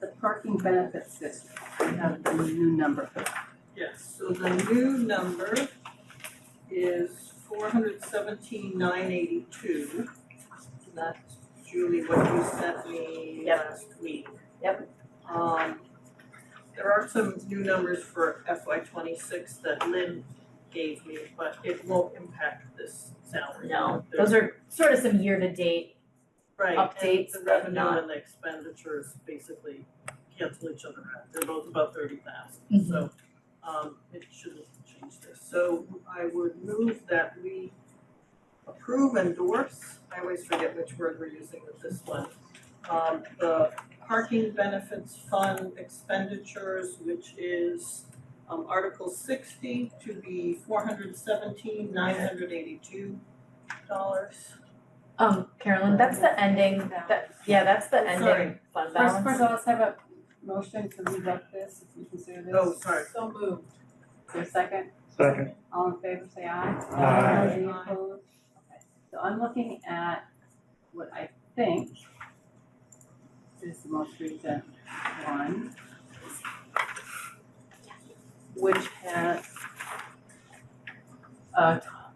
the parking benefits district, we have the new number for that. Yes, so the new number is 417,982. That's Julie, what you sent me last week. Yep. There are some new numbers for FY '26 that Lynn gave me, but it won't impact this salary. No, those are sort of some year-to-date Right, updates, and the but revenue not- and the expenditures basically cancel each other out. They're both about 30,000, Mhm. so it shouldn't change this. So I would move that we approve, endorse, I always forget which word we're using with this one. The parking benefits fund expenditures, which is Article 60 to be $417,982. Carolyn, that's the ending, that's the ending Sorry. fund First balance. of all, let's have a motion to move up this, if you consider this. Oh, sorry. So moved. Is there a second? Second. All in favor, say aye. Aye. Any opposed? Okay, so I'm looking at what I think is the most recent one, which has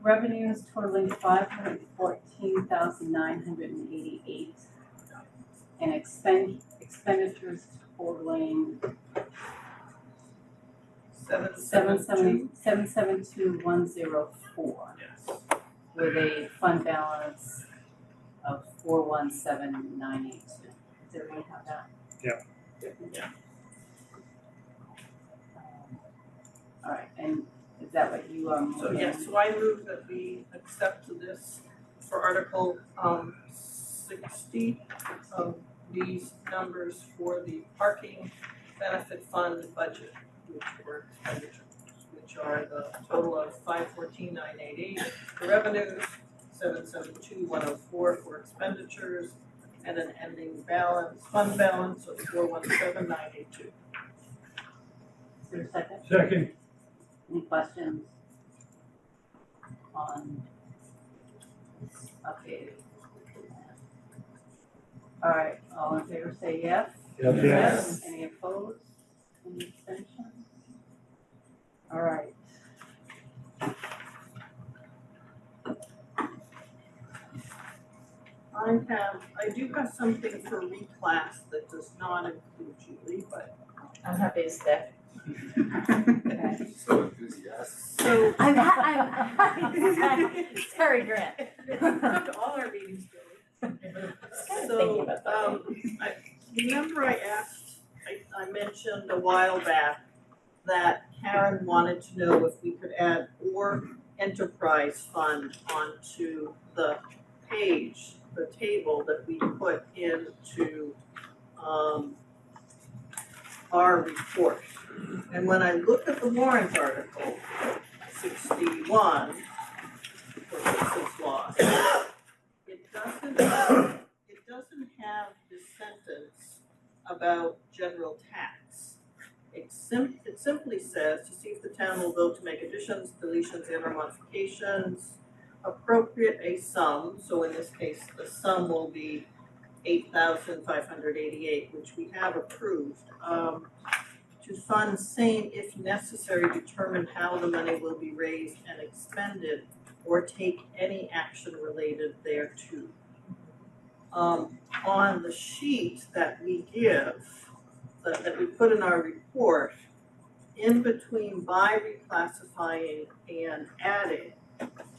revenues totaling $514,988 and expenditures totaling 772,104 Yes. with a fund balance of 417,982. Does everyone have that? Yeah. Yeah. All right, and is that what you So yes, so I move that we accept this for Article 60, these numbers for the parking benefit fund budget, which were expenditures, which are the total of 514,988 for revenues, 772,104 for expenditures, and an ending balance, fund balance of 417,982. Is there a second? Second. Any questions on this updated? All right, all in favor say yes. Yes. Any opposed? Any abstentions? All right. I do have something for reclass that does not include Julie, but I'm happy to stay. Okay. So enthusiastic. so I'm sorry, Grant. all our meetings, Julie. Thinking So, about that. remember I asked I mentioned a while back that Karen wanted to know if we could add or enterprise fund onto the page, the table that we put into our report. And when I look at the warrant article, 61, for instance, loss, it doesn't have this sentence about general tax. It simply says to see if the town will vote to make additions, deletions, and or modifications, appropriate a sum, so in this case, the sum will be $8,588, which we have approved, to fund same if necessary, determine how the money will be raised and expended, or take any action related thereto. On the sheet that we give, that we put in our report, in between by reclassifying and adding,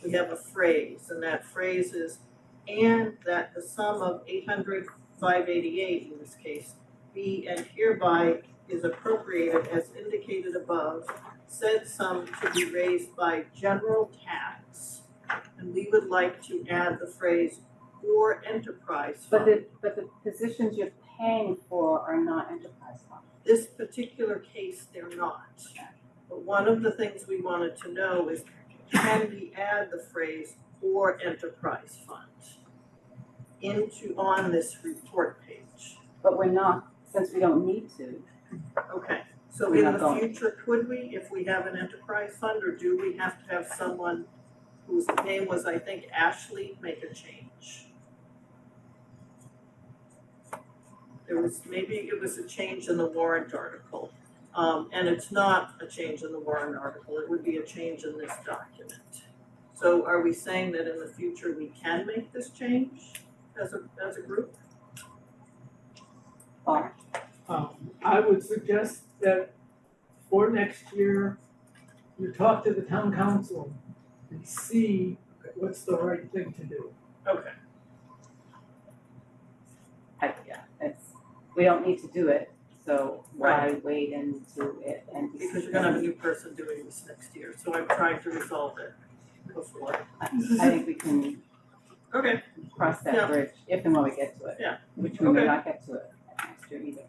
we have a phrase, and that phrase is, and that the sum of $800,588 in this case be and hereby is appropriated as indicated above, said sum to be raised by general tax. And we would like to add the phrase or enterprise fund. But the positions you're paying for are not enterprise funds. This particular case, they're not. But one of the things we wanted to know is, can we add the phrase or enterprise fund on this report page? But we're not, since we don't need to. Okay, so We're in not the going. future, could we, if we have an enterprise fund, or do we have to have someone whose name was, I think, Ashley, make a change? Maybe it was a change in the warrant article, and it's not a change in the warrant article, it would be a change in this document. So are we saying that in the future we can make this change as a group? I would suggest that for next year, you talk to the town council and see what's the right thing to do. Okay. We don't need to do it, so why wade into it and. Because you're gonna have a new person doing this next year, so I'm trying to resolve it before. I think we can Okay, cross that bridge if and when we get to it. Yeah. Which we may not get to it next year either.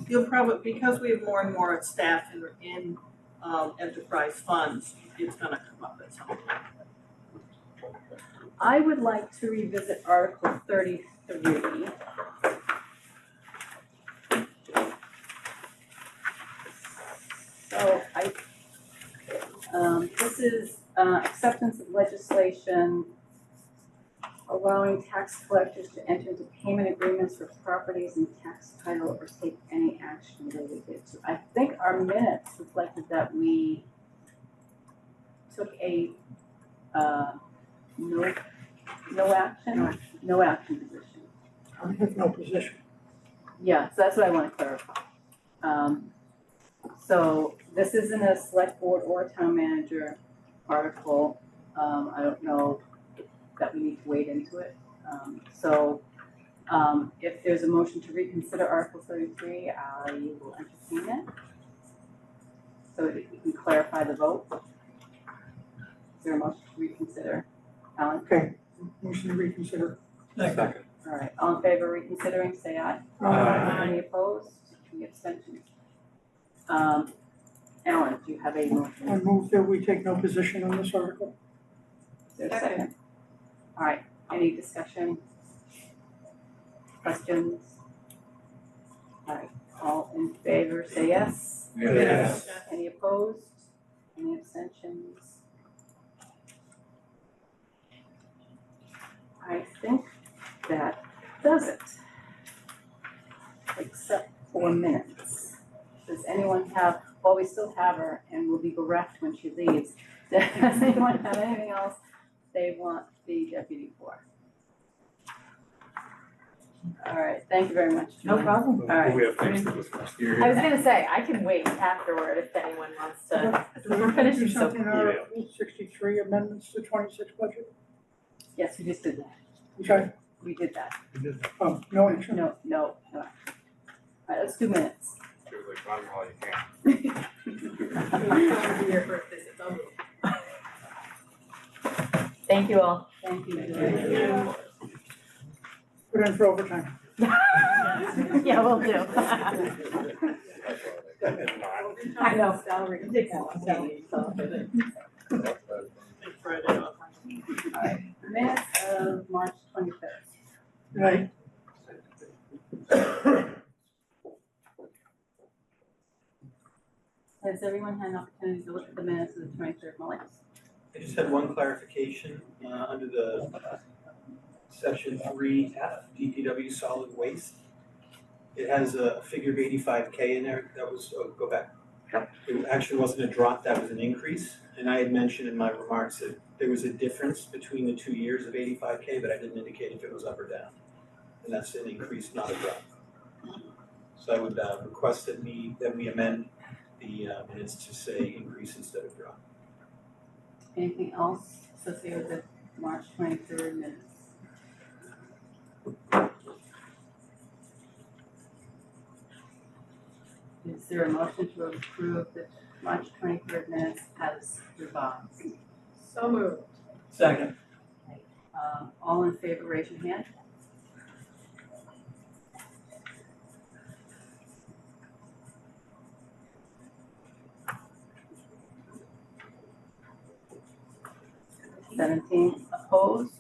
you'll probably, because we have more and more staff in enterprise funds, it's gonna come up at some point. I would like to revisit Article 33. So this is acceptance of legislation allowing tax collectors to enter into payment agreements for properties and tax title or take any action related to. I think our minutes reflected that we took a no action position. I have no position. Yeah, so that's what I want to clarify. So this isn't a select board or town manager article. I don't know that we need to wade into it. If there's a motion to reconsider Article 33, I will entertain it. So that we can clarify the vote. Is there a motion to reconsider? Alan? Okay, motion to reconsider. Second. All right, all in favor of reconsidering, say aye. Aye. Any opposed? Any abstentions? Alan, do you have a motion? I move that we take no position on this article. Is there a second? All right, any discussion? Questions? All right, all in favor, say yes. Yes. Any opposed? Any abstentions? I think that does it. Except for minutes. Does anyone have, well, we still have her and we'll be bereft when she leaves. Does anyone have anything else they want the deputy for? All right, thank you very much. No problem. All right. We have things to discuss. I was gonna say, I can wait afterward if anyone wants to, we're finishing so. Something in Article 63 amendments to 26 budget? Yes, we just did that. Okay, We did that. no action. No. All right, let's do minutes. fun while you can. Come here for a visit, don't move. Thank you all. Thank you. Put in for overtime. Yeah, will do. I know. Salary. Take that one, Friday off. Alright, minutes of March 23rd. Right. Has everyone had an opportunity to look at the minutes of the 23rd, Molly? I just had one clarification, under the section 3F, DPW solid waste. It has a figure of 85K in there, that was, go back. It actually wasn't a drop, that was an increase, and I had mentioned in my remarks that there was a difference between the 2 years of 85K, but I didn't indicate if it was up or down. And that's an increase, not a drop. So I would request that we amend the minutes to say increase instead of drop. Anything else associated with the March 23rd minutes? Is there a motion to approve the March 23rd minutes as revised? So moved. Second. All in favor, raise your hand. Seventeen opposed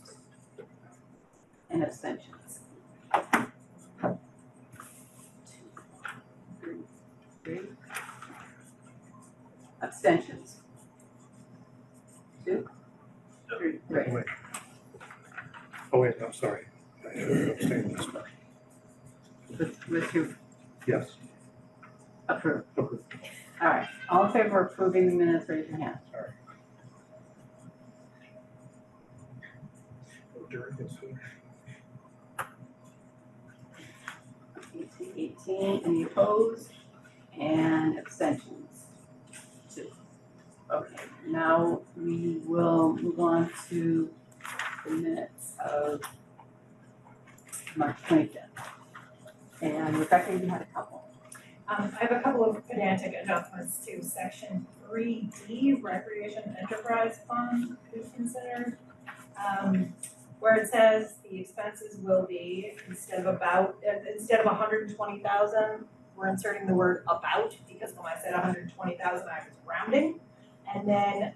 and abstentions. Three. Abstentions. 2, 3. Wait. Oh, wait, I'm sorry. I should have abstained this time. With you Yes. approved. Approved. All right, all in favor of approving the minutes, raise your hand. All right. During this week. 18, any opposed? And abstentions? 2. Okay, now we will move on to the minutes of March 25th. And Rebecca, you had a couple. I have a couple of pedantic adjustments to section 3D, Recreation Enterprise Fund to be considered. Where it says the expenses will be, instead of 120,000, we're inserting the word about, because when I said 120,000, I was rounding. And then,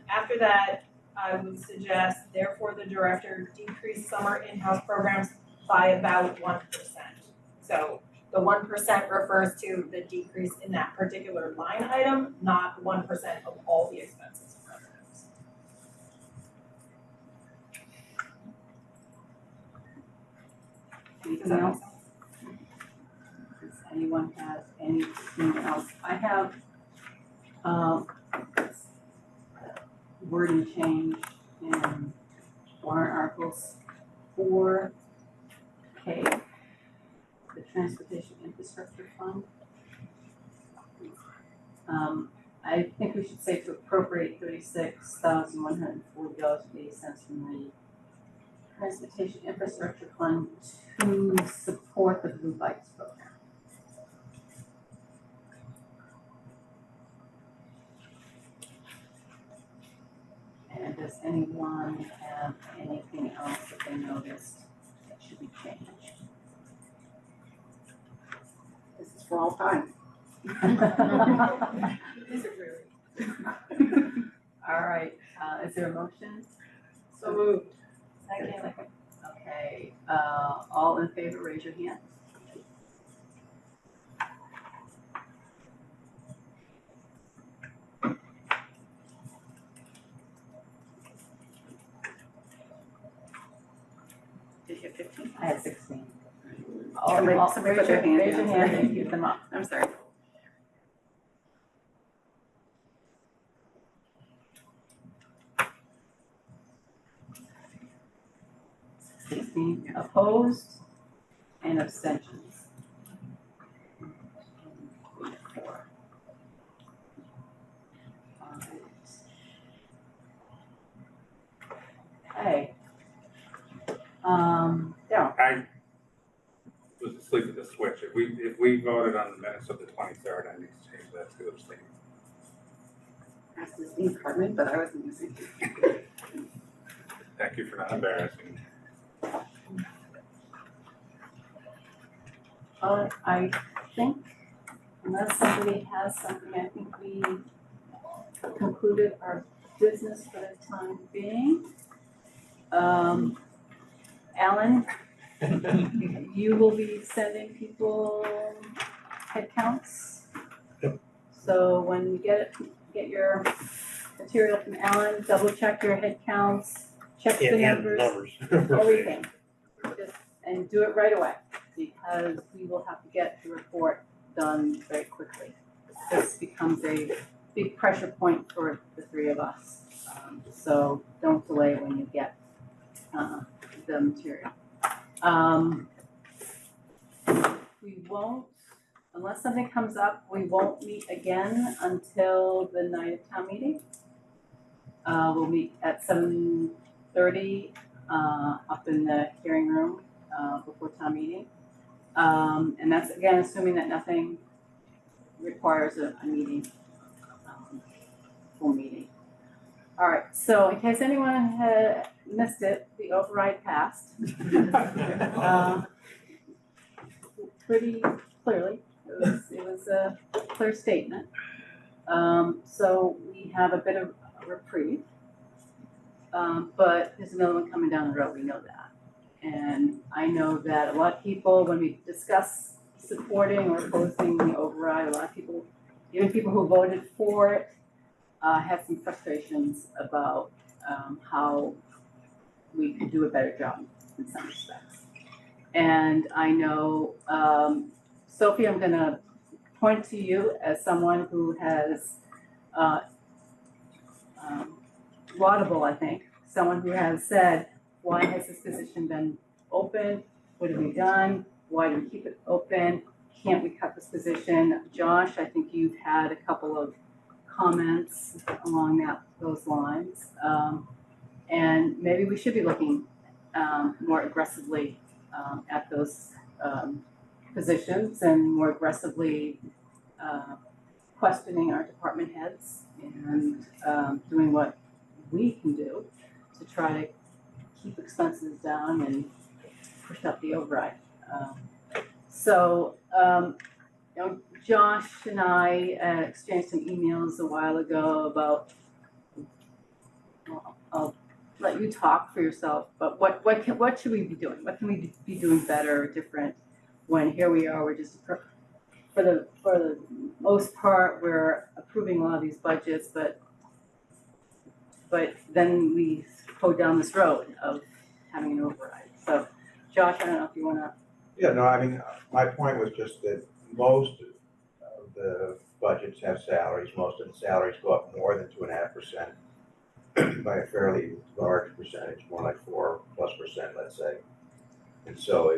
after that, I would suggest, therefore, the director decrease summer in-house programs by about 1%. So the 1% refers to the decrease in that particular line item, not 1% of all the expenses and revenues. Anything else? Does anyone have anything else? I have, wording change in warrant articles 4K, the Transportation Infrastructure Fund. I think we should say to appropriate $36,140.80 from the Transportation Infrastructure Fund to support the Blue Bikes program. And does anyone have anything else that they noticed that should be changed? This is for all time. All right, is there a motion? So moved. Second. Okay, all in favor, raise your hand. Did you have 15? I had 16. Somebody Raise put their hand raise your down. hand and keep them up. I'm sorry. Opposed and abstentions. 4. Okay. Daryl. I was asleep at the switch, it if we voted on the minutes of the 23rd, I need to change that to abstain. Asked this in Carmen, but I wasn't using. Thank you for not embarrassing me. I think, unless somebody has something, I think we concluded our business for the time being. Alan, you will be sending people head counts? Yep. So when you get your material from Alan, double check your head counts, check the numbers, everything. And do it right away, because we will have to get the report done very quickly. This becomes a big pressure point for the three of us. So don't delay when you get the material. We won't, unless something comes up, we won't meet again until the night of town meeting. We'll meet at 7:30 up in the hearing room before town meeting. And that's again assuming that nothing requires a meeting, full meeting. All right, so in case anyone had missed it, the override passed. Pretty clearly, it was a clear statement. So we have a bit of a reprieve, but there's another one coming down the road, we know that. And I know that a lot of people, when we discuss supporting or opposing the override, a lot of people, even people who voted for it, had some frustrations about how we could do a better job in some respects. And I know, Sophie, I'm gonna point to you as someone who has, laudable, I think, someone who has said, why has this position been open? What have we done? Why do we keep it open? Can't we cut this position? Josh, I think you've had a couple of comments along those lines. And maybe we should be looking more aggressively at those positions and more aggressively questioning our department heads and doing what we can do to try to keep expenses down and push up the override. You know, Josh and I exchanged some emails a while ago about, well, I'll let you talk for yourself, but what should we be doing? What can we be doing better or different when here we are, we're just, for the most part, we're approving a lot of these budgets, but then we go down this road of having an override. So Josh, I don't know if you wanna. Yeah, no, I mean, my point was just that most of the budgets have salaries. Most of the salaries go up more than 2.5% by a fairly large percentage, more like 4+%, let's say. And so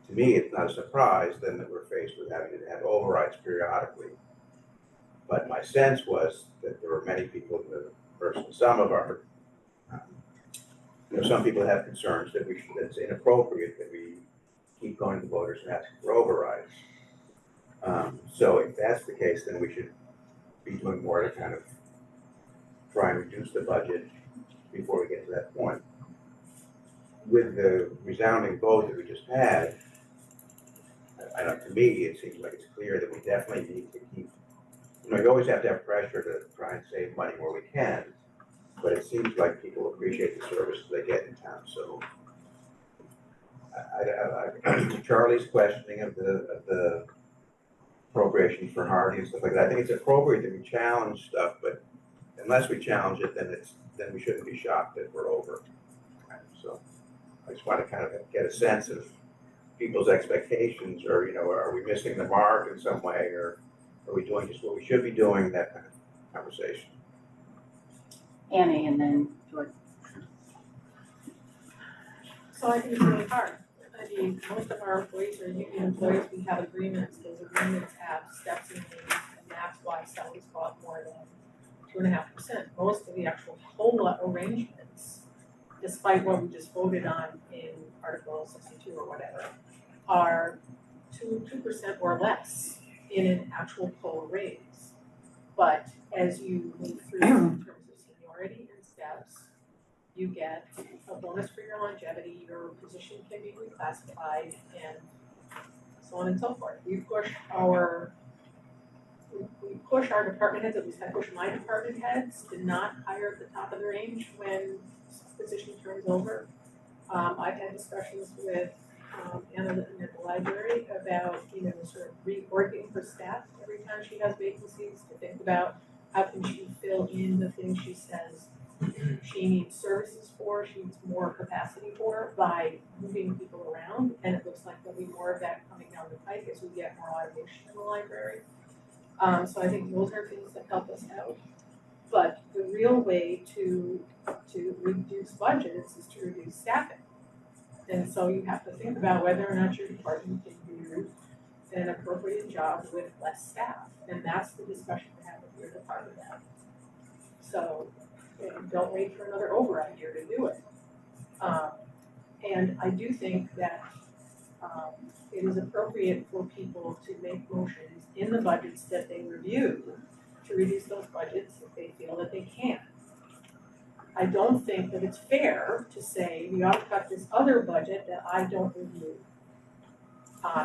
to me, it's not a surprise then that we're faced with having to have overrides periodically. But my sense was that there were many people, some of our, some people have concerns that that's inappropriate that we keep going to the voters and asking for overrides. So if that's the case, then we should be doing more to kind of try and reduce the budget before we get to that point. With the resounding vote that we just had, to me, it seems like it's clear that we definitely need to keep, you always have to have pressure to try and save money where we can, but it seems like people appreciate the services they get in town, so. Charlie's questioning of the appropriations for Hardy and stuff like that, I think it's appropriate that we challenge stuff, but unless we challenge it, then we shouldn't be shocked that we're over. So I just want to kind of get a sense of people's expectations, or are we missing the mark in some way, or are we doing just what we should be doing? That kind of conversation. Annie and then Jordan. So I think it's really hard. I mean, most of our employees are union employees, we have agreements, those agreements have steps in these, and that's why salaries go up more than 2.5%. Most of the actual COLA arrangements, despite what we just voted on in Article 62 or whatever, are 2% or less in an actual COLA raise. But as you move through in terms of seniority and steps, you get a bonus for your longevity, your position can be reclassified, and so on and so forth. We push our department heads, at least I push my department heads, to not hire at the top of the range when position turns over. I've had discussions with Anna at the library about, sort of reworking her staff every time she has vacancies, to think about how can she fill in the things she says she needs services for, she needs more capacity for, by moving people around, and it looks like there'll be more of that coming down the pike as we get more automation in the library. So I think those are things that help us out. But the real way to reduce budgets is to reduce staffing. And so you have to think about whether or not your department can do an appropriate job with less staff. And that's the discussion to have with your department head. So don't wait for another override year to do it. And I do think that it is appropriate for people to make motions in the budgets that they review to reduce those budgets if they feel that they can. I don't think that it's fair to say we ought to cut this other budget that I don't review.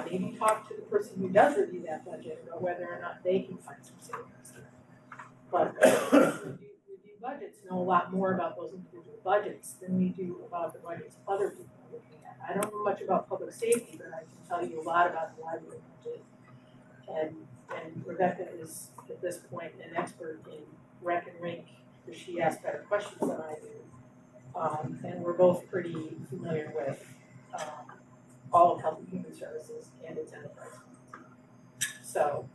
Maybe talk to the person who does review that budget about whether or not they can find some savings there. But review budgets know a lot more about those individual budgets than we do about the budgets other people are looking at. I don't know much about public safety, but I can tell you a lot about the library budget. And Rebecca is at this point an expert in rec and rink, because she asks better questions than I do. And we're both pretty familiar with all of Health and Human Services and its enterprise funds. So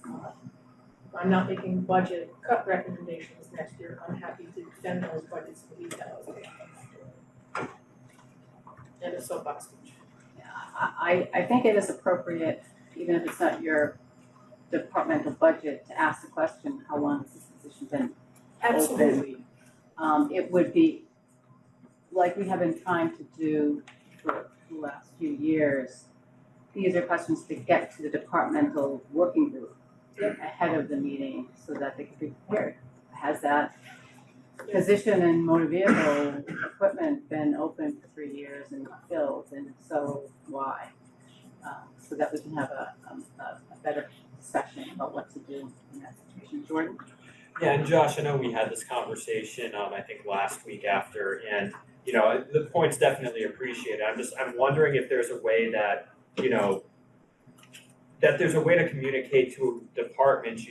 if I'm not making budget cut recommendations next year, I'm happy to defend those budgets in detail. And a soapbox speech. I think it is appropriate, even if it's not your departmental budget, to ask the question, how long has this position been Absolutely. open? It would be, like we have been trying to do for the last few years, these are questions to get to the departmental working group ahead of the meeting so that they can be prepared. Has that position in motor vehicle equipment been open for 3 years and not filled, and so why? So that we can have a better discussion about what to do in that situation. Jordan? Yeah, and Josh, I know we had this conversation, I think last week after, and, the point's definitely appreciated. I'm wondering if there's a way that, that there's a way to communicate to departments,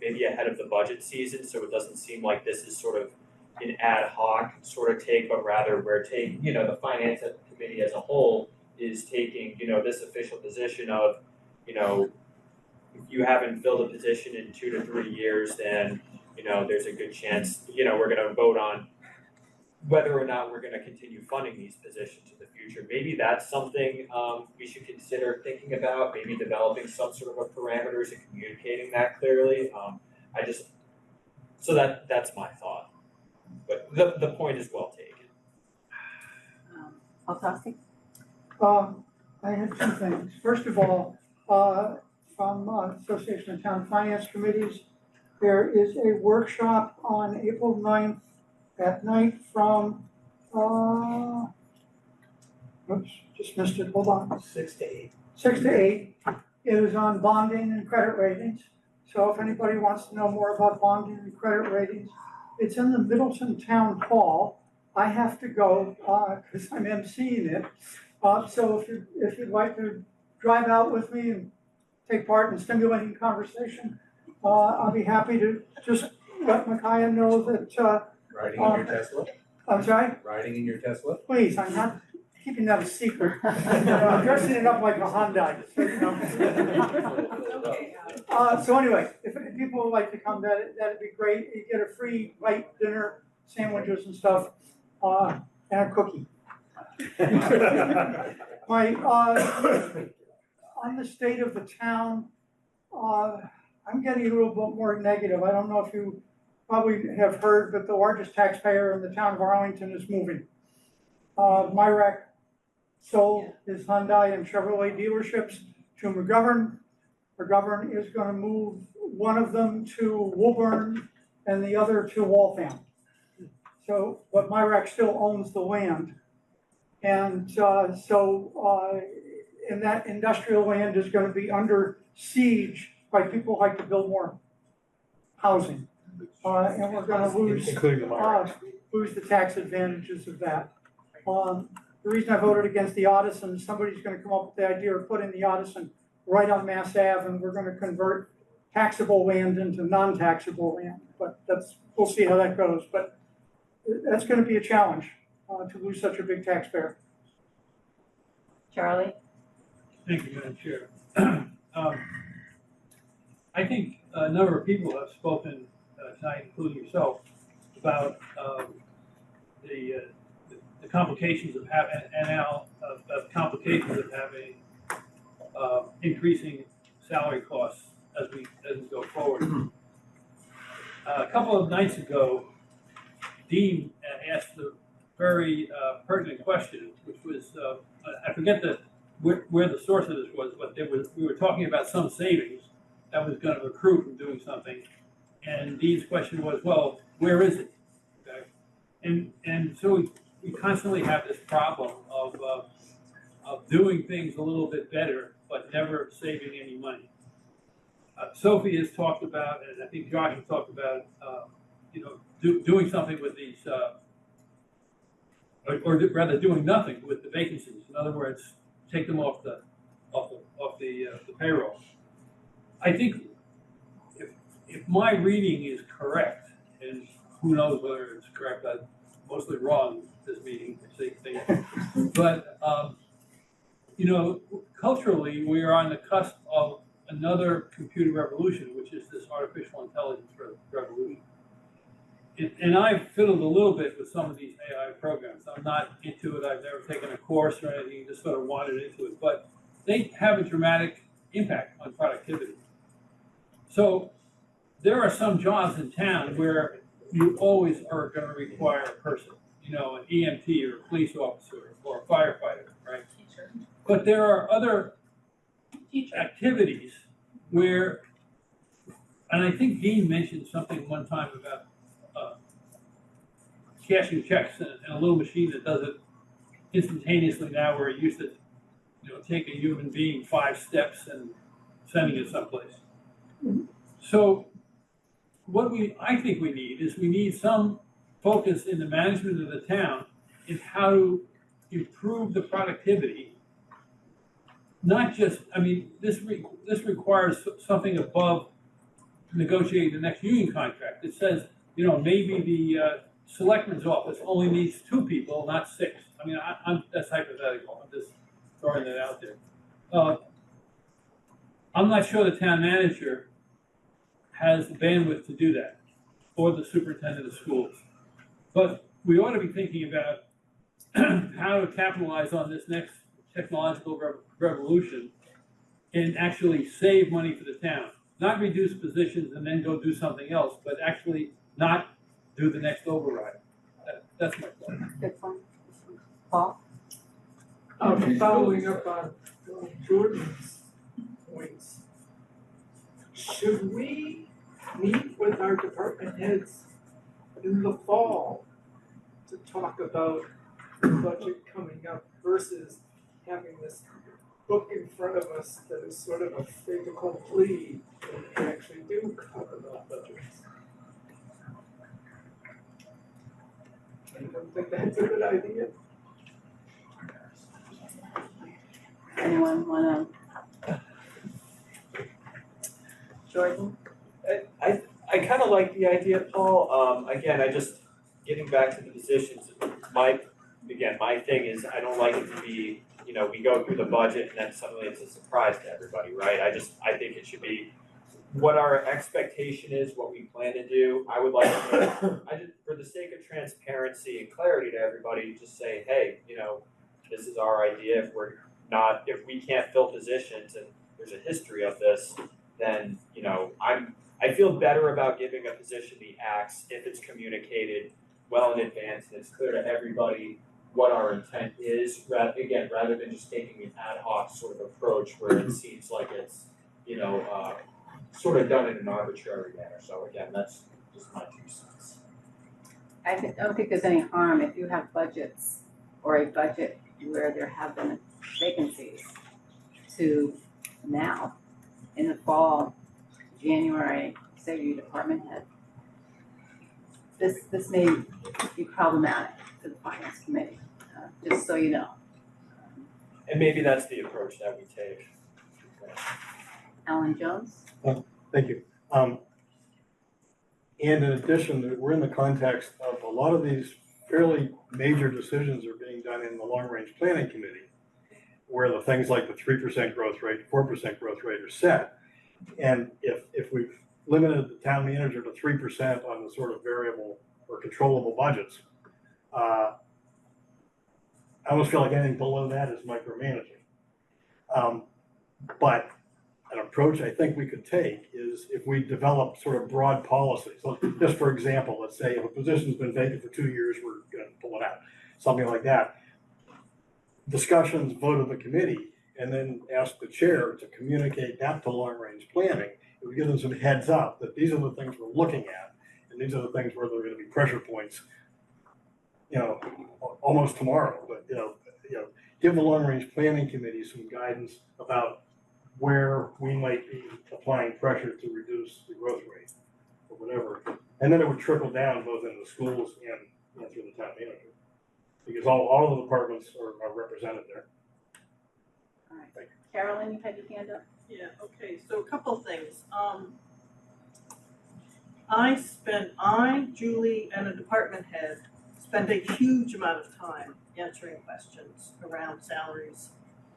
maybe ahead of the budget season, so it doesn't seem like this is sort of an ad hoc sort of take, but rather we're taking, the finance committee as a whole is taking, this official position of, if you haven't filled a position in 2 to 3 years, then, there's a good chance, we're gonna vote on whether or not we're gonna continue funding these positions in the future. Maybe that's something we should consider thinking about, maybe developing some sort of a parameters and communicating that clearly. So that's my thought. But the point is well taken. Altosky? I have two things. First of all, from Association of Town Finance Committees, there is a workshop on April 9th at night from, oops, just missed it, hold on. 6 to 8. 6 to 8. It is on bonding and credit ratings. So if anybody wants to know more about bonding and credit ratings, it's in the Middleton Town Hall. I have to go because I'm emceeing it. So if you'd like to drive out with me and take part in stimulating conversation, I'll be happy to just let Micaiah know that. Riding in your Tesla? I'm sorry? Riding in your Tesla? Please, I'm not keeping that a secret. I'm dressing it up like a Hyundai, so you know. So anyway, if people would like to come, that'd be great. You get a free light dinner, sandwiches and stuff, and a cookie. On the state of the town, I'm getting a little bit more negative. I don't know if you probably have heard, but the largest taxpayer in the town of Arlington is moving. Myrac sold his Hyundai and Chevrolet dealerships to McGovern. McGovern is gonna move one of them to Woburn and the other to Waltham. So, but MyRac still owns the land. And and that industrial land is gonna be under siege by people who like to build more housing. And we're gonna lose, Including the lose the tax advantages of that. The reason I voted against the Audison, somebody's gonna come up with the idea of putting the Audison right on Mass Ave, and we're gonna convert taxable land into non-taxable land. But we'll see how that goes, but that's gonna be a challenge, to lose such a big taxpayer. Charlie? Thank you, Madam Chair. I think a number of people have spoken tonight, including yourself, about the complications of having increasing salary costs as we go forward. A couple of nights ago, Dean asked a very pertinent question, which was I forget where the source of this was, but we were talking about some savings that was going to accrue from doing something, and Dean's question was, well, where is it? Okay? And so we constantly have this problem of doing things a little bit better, but never saving any money. Sophie has talked about, and I think Josh has talked about, doing something with these, or rather doing nothing with the vacancies. In other words, take them off the payroll. I think if my reading is correct, and who knows whether it's correct, I'm mostly wrong this meeting, but culturally we are on the cusp of another computer revolution, which is this artificial intelligence revolution. And I've fiddled a little bit with some of these AI programs. I'm not into it. I've never taken a course or anything, just sort of wandered into it. But they have a dramatic impact on productivity. So there are some jobs in town where you always are going to require a person, an EMT or a police officer or a firefighter, right? Teacher. But there are other activities where, and I think Dean mentioned something one time about cashing checks and a little machine that does it instantaneously now, where it used to, take a human being 5 steps and sending it someplace. So what I think we need some focus in the management of the town in how to improve the productivity. Not just, this requires something above negotiating the next union contract. It says, maybe the selectman's office only needs 2 people, not 6. That's hypothetical. I'm just throwing that out there. I'm not sure the town manager has the bandwidth to do that, or the superintendent of schools. But we ought to be thinking about how to capitalize on this next technological revolution and actually save money for the town. Not reduce positions and then go do something else, but actually not do the next override. That's my point. Good point. Paul? Following up on Jordan's points, should we meet with our department heads in the fall to talk about the budget coming up versus having this book in front of us that is sort of a fait accompli when we actually do talk about budgets? I don't think that's a good idea. Anyone wanna? Jordan? I kind of like the idea, Paul. Again, getting back to the positions, my thing is, I don't like it to be, we go through the budget and then suddenly it's a surprise to everybody, right? I think it should be what our expectation is, what we plan to do. I would like to, for the sake of transparency and clarity to everybody, just say, hey, this is our idea. If we can't fill positions and there's a history of this, then, I feel better about giving a position the axe if it's communicated well in advance and it's clear to everybody what our intent is, rather than just taking an ad hoc sort of approach where it seems like it's, sort of done in an arbitrary manner. So again, that's just my 2 cents. I don't think there's any harm if you have budgets or a budget where there have been vacancies to now, in the fall, January, say your department head. This may be problematic to the finance committee, just so you know. And maybe that's the approach that we take. Alan Jones? Thank you. And in addition, we're in the context of a lot of these fairly major decisions are being done in the long-range planning committee, where the things like the 3% growth rate, 4% growth rate are set. And if we've limited the town manager to 3% on the sort of variable or controllable budgets, I almost feel like anything below that is micromanaging. But an approach I think we could take is if we develop sort of broad policies. So just for example, let's say if a position's been vacant for 2 years, we're gonna pull it out, something like that. Discussions, vote of the committee, and then ask the chair to communicate that to long-range planning. It would give them some heads up that these are the things we're looking at, and these are the things where there are gonna be pressure points, almost tomorrow, but give the long-range planning committee some guidance about where we might be applying pressure to reduce the growth rate or whatever. And then it would trickle down both in the schools and through the town manager. Because all of the departments are represented there. All right. Carolyn, you had your hand up? Yeah, okay, so a couple things. Julie, and a department head spent a huge amount of time answering questions around salaries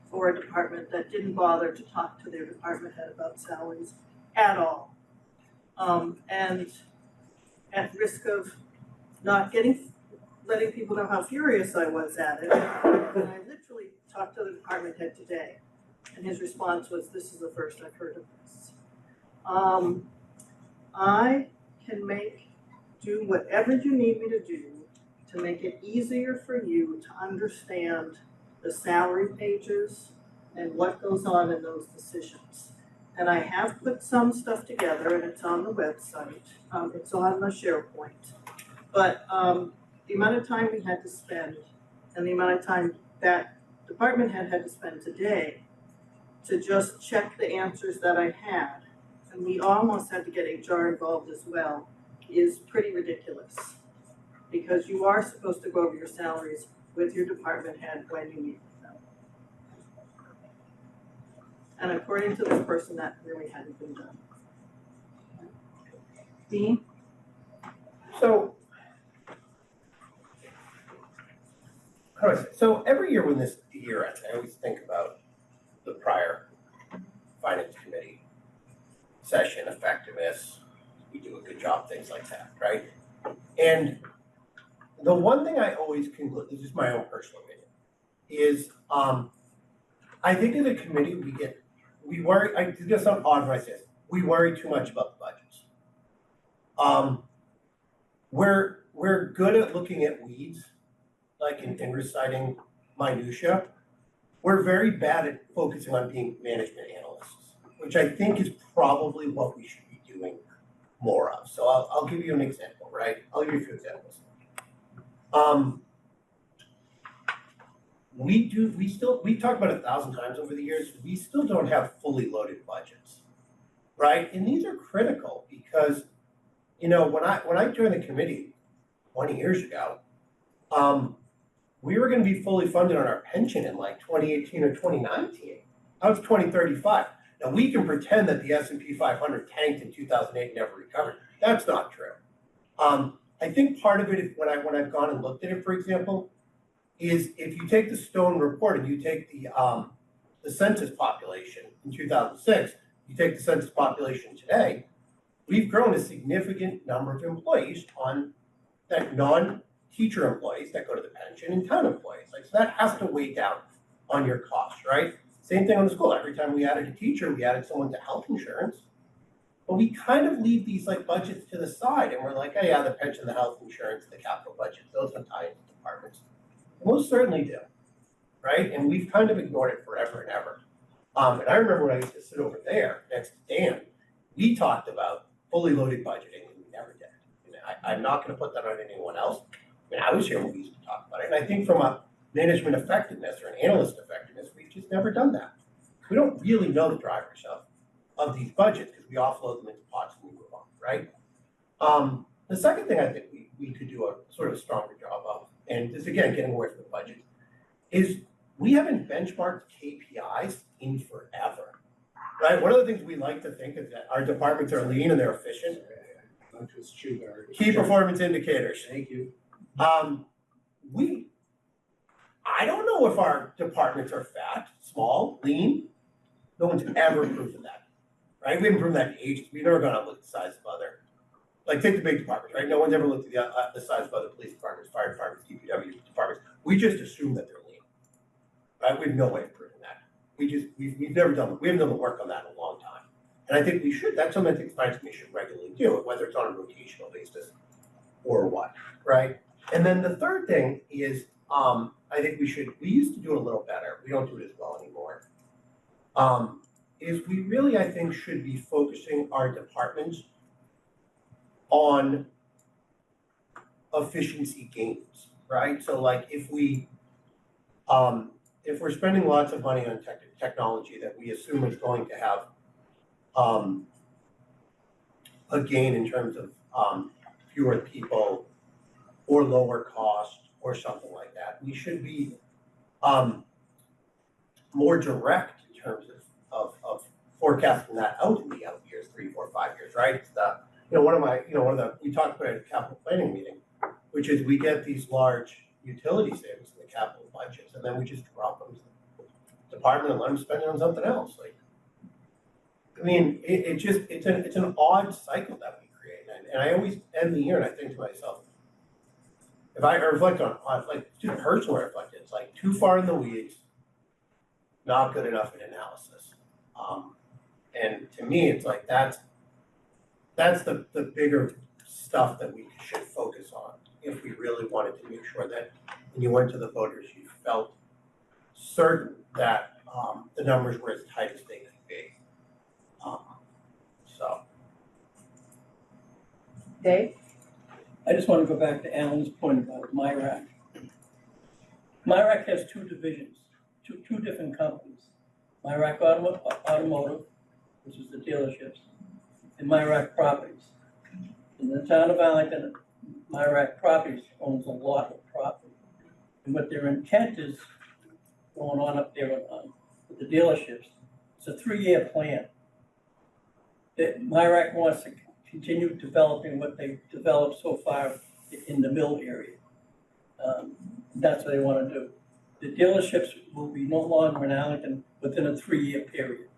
for a department that didn't bother to talk to their department head about salaries at all. And at risk of not letting people know how furious I was at it, and I literally talked to the department head today, and his response was, "This is the first I've heard of this." I can do whatever you need me to do to make it easier for you to understand the salary pages and what goes on in those decisions. And I have put some stuff together and it's on the website, it's on the SharePoint. But the amount of time we had to spend and the amount of time that department head had to spend today to just check the answers that I had, and we almost had to get HR involved as well, is pretty ridiculous. Because you are supposed to go over your salaries with your department head when you meet with them. And according to this person, that really hadn't been done. Dean? So, how do I say? So every year when this year ends, I always think about the prior finance committee session, effectiveness, we do a good job, things like that, right? And the one thing I always conclude, this is my own personal opinion, is I think as a committee we worry, it's gonna sound odd when I say this, we worry too much about the budgets. We're good at looking at weeds, like in reciting minutia. We're very bad at focusing on being management analysts, which I think is probably what we should be doing more of. So I'll give you an example, right? I'll give you a few examples. We've talked about it 1,000 times over the years, we still don't have fully loaded budgets, right? And these are critical because, when I joined the committee 20 years ago, we were gonna be fully funded on our pension in like 2018 or 2019. That was 2035. Now we can pretend that the S&P 500 tanked in 2008 and never recovered. That's not true. I think part of it, when I've gone and looked at it, for example, is if you take the Stone report and you take the census population in 2006, you take the census population today, we've grown a significant number of employees on that non-teacher employees that go to the pension and town employees. Like, so that has to weigh down on your cost, right? Same thing on the school. Every time we added a teacher, we added someone to health insurance. But we kind of leave these like budgets to the side and we're like, oh yeah, the pension, the health insurance, the capital budget, those don't tie into departments. Most certainly do, right? And we've kind of ignored it forever and ever. And I remember when I used to sit over there next to Dan, we talked about fully loaded budgeting, and we never did. And I'm not gonna put that on anyone else. I mean, I was here when we used to talk about it, and I think from a management effectiveness or an analyst effectiveness, we've just never done that. We don't really know the drivers of these budgets, because we offload them into pots and we move on, right? The second thing I think we could do a sort of stronger job of, and this again, getting away from the budget, is we haven't benchmarked KPIs in forever, right? One of the things we like to think is that our departments are lean and they're efficient. Key performance indicators. Thank you. I don't know if our departments are fat, small, lean. No one's ever proven that, right? We haven't proven that in ages. We've never gone out and looked at the size of other, like take the big departments, right? No one's ever looked at the size of other police departments, fire departments, DPW departments. We just assume that they're lean, right? We have no way of proving that. We've never done, we haven't done the work on that in a long time. And I think we should, that's something I think the finance committee should regularly do, whether it's on a rotational basis or what, right? And then the third thing is, I think we used to do it a little better. We don't do it as well anymore. Is we really, I think, should be focusing our departments on efficiency gains, right? So like if we're spending lots of money on technology that we assume is going to have a gain in terms of fewer people or lower cost or something like that, we should be more direct in terms of forecasting that out in the out years, 3, 4, 5 years, right? It's we talked about it at a capital planning meeting, which is we get these large utility savings in the capital budgets, and then we just drop them to the department and let them spend it on something else. Like, I mean, it's an odd cycle that we create, and I always end the year and I think to myself, if I reflect on like just personally reflect, it's like too far in the weeds, not good enough in analysis. And to me, it's like that's the bigger stuff that we should focus on if we really wanted to make sure that when you went to the voters, you felt certain that the numbers were as tight as they could be. So. Dave? I just want to go back to Alan's point about MyRac. MyRac has two divisions, two different companies. MyRac Automotive, which is the dealerships, and MyRac Properties. In the town of Arlington, MyRac Properties owns a lot of property. And what their intent is going on up there with the dealerships, it's a 3-year plan. That MyRac wants to continue developing what they've developed so far in the mill area. That's what they want to do. The dealerships will be no longer in Arlington within a 3-year period,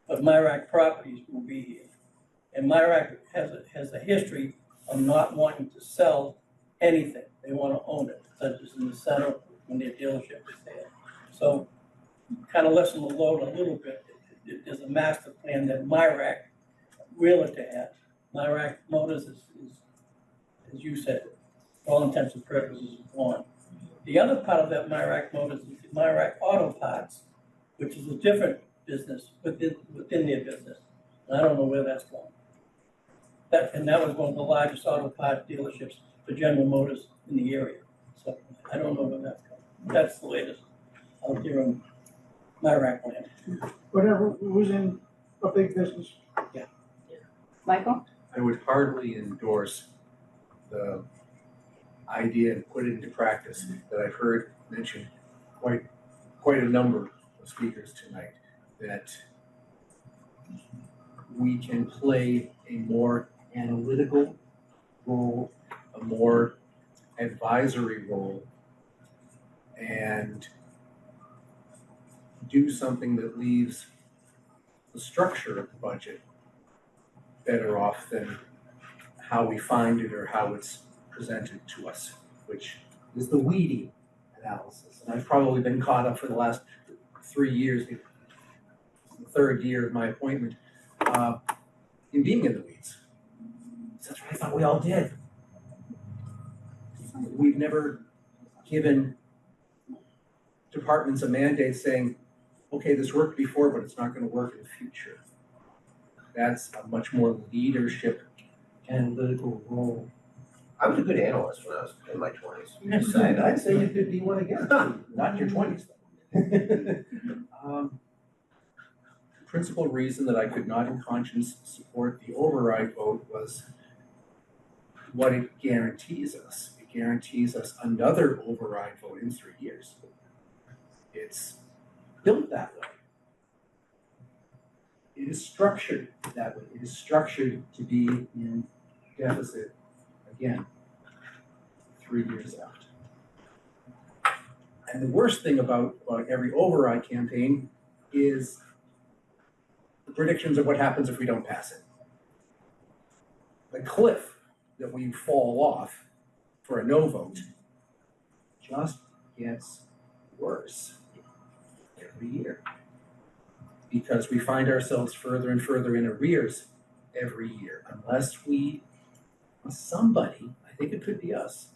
but MyRac Properties will be here. And MyRac has a history of not wanting to sell anything. They want to own it, such as in the center when their dealership is there. So kind of lessen the load a little bit. There's a master plan that MyRac Realtor has. MyRac Motors is, as you said, for all intents and purposes, gone. The other part of that MyRac Motors is the MyRac Auto Parts, which is a different business within their business. And I don't know where that's going. That was one of the largest auto part dealerships for General Motors in the area. So I don't know where that's going. That's the latest out there on MyRac land. Whatever, who's in a big business. Michael? I would hardly endorse the idea and put it into practice that I've heard mentioned quite a number of speakers tonight, that we can play a more analytical role, a more advisory role, and do something that leaves the structure of the budget better off than how we find it or how it's presented to us, which is the weedy analysis. And I've probably been caught up for the last 3 years, the third year of my appointment, in being in the weeds. That's what I thought we all did. We've never given departments a mandate saying, okay, this worked before, but it's not gonna work in the future. That's a much more leadership analytical role. I was a good analyst when I was in my twenties. I'd say you could be one again, not your twenties though. Principal reason that I could not in conscience support the override vote was what it guarantees us. It guarantees us another override vote in 3 years. It's built that way. It is structured that way. It is structured to be in deficit again, 3 years out. And the worst thing about every override campaign is the predictions of what happens if we don't pass it. The cliff that we fall off for a no vote just gets worse every year, because we find ourselves further and further in arrears every year, unless somebody, I think it could be us,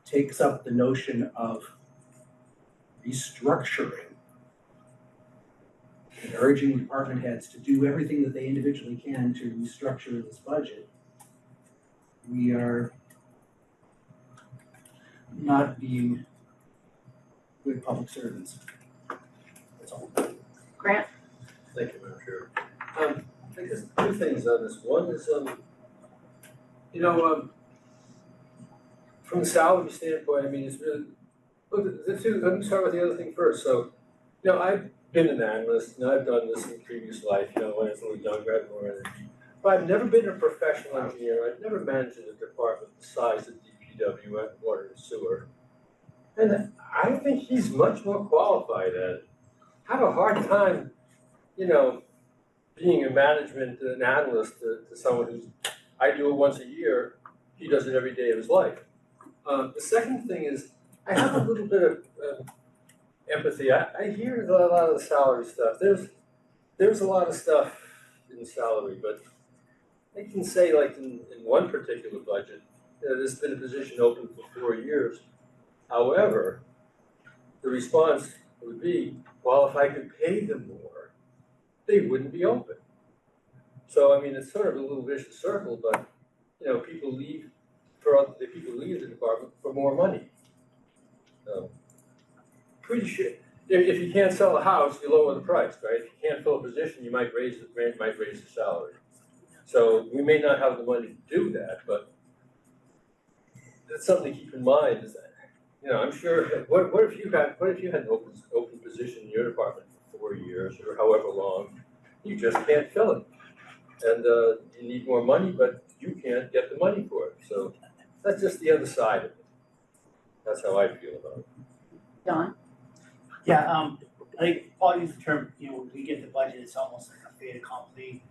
takes up the notion of restructuring and urging department heads to do everything that they individually can to restructure this budget. We are not being good public servants. That's all. Grant? Thank you, Madam Chair. I guess two things on this. One is, from the salary standpoint, I mean, it's really, look, let me start with the other thing first. So, I've been an analyst, and I've done this in previous life, when I was a little younger, I had more energy. But I've never been a professional engineer. I've never managed a department the size of DPW and water and sewer. And I think he's much more qualified at it. I have a hard time, being a management, an analyst to someone who's, I do it once a year, he does it every day of his life. The second thing is, I have a little bit of empathy. I hear a lot of the salary stuff. There's a lot of stuff in salary, but I can say, like in one particular budget, there's been a position open for 4 years. However, the response would be, well, if I could pay them more, they wouldn't be open. So, I mean, it's sort of a little vicious circle, but, people leave the department for more money. Pretty sure, if you can't sell a house, you lower the price, right? If you can't fill a position, you might raise the salary. So we may not have the money to do that, but that's something to keep in mind is that, I'm sure, what if you had an open position in your department for 4 years or however long, you just can't fill it. And you need more money, but you can't get the money for it. So that's just the other side of it. That's how I feel about it. Don? Yeah, I think Paul used the term, when we get the budget, it's almost like a fait accompli.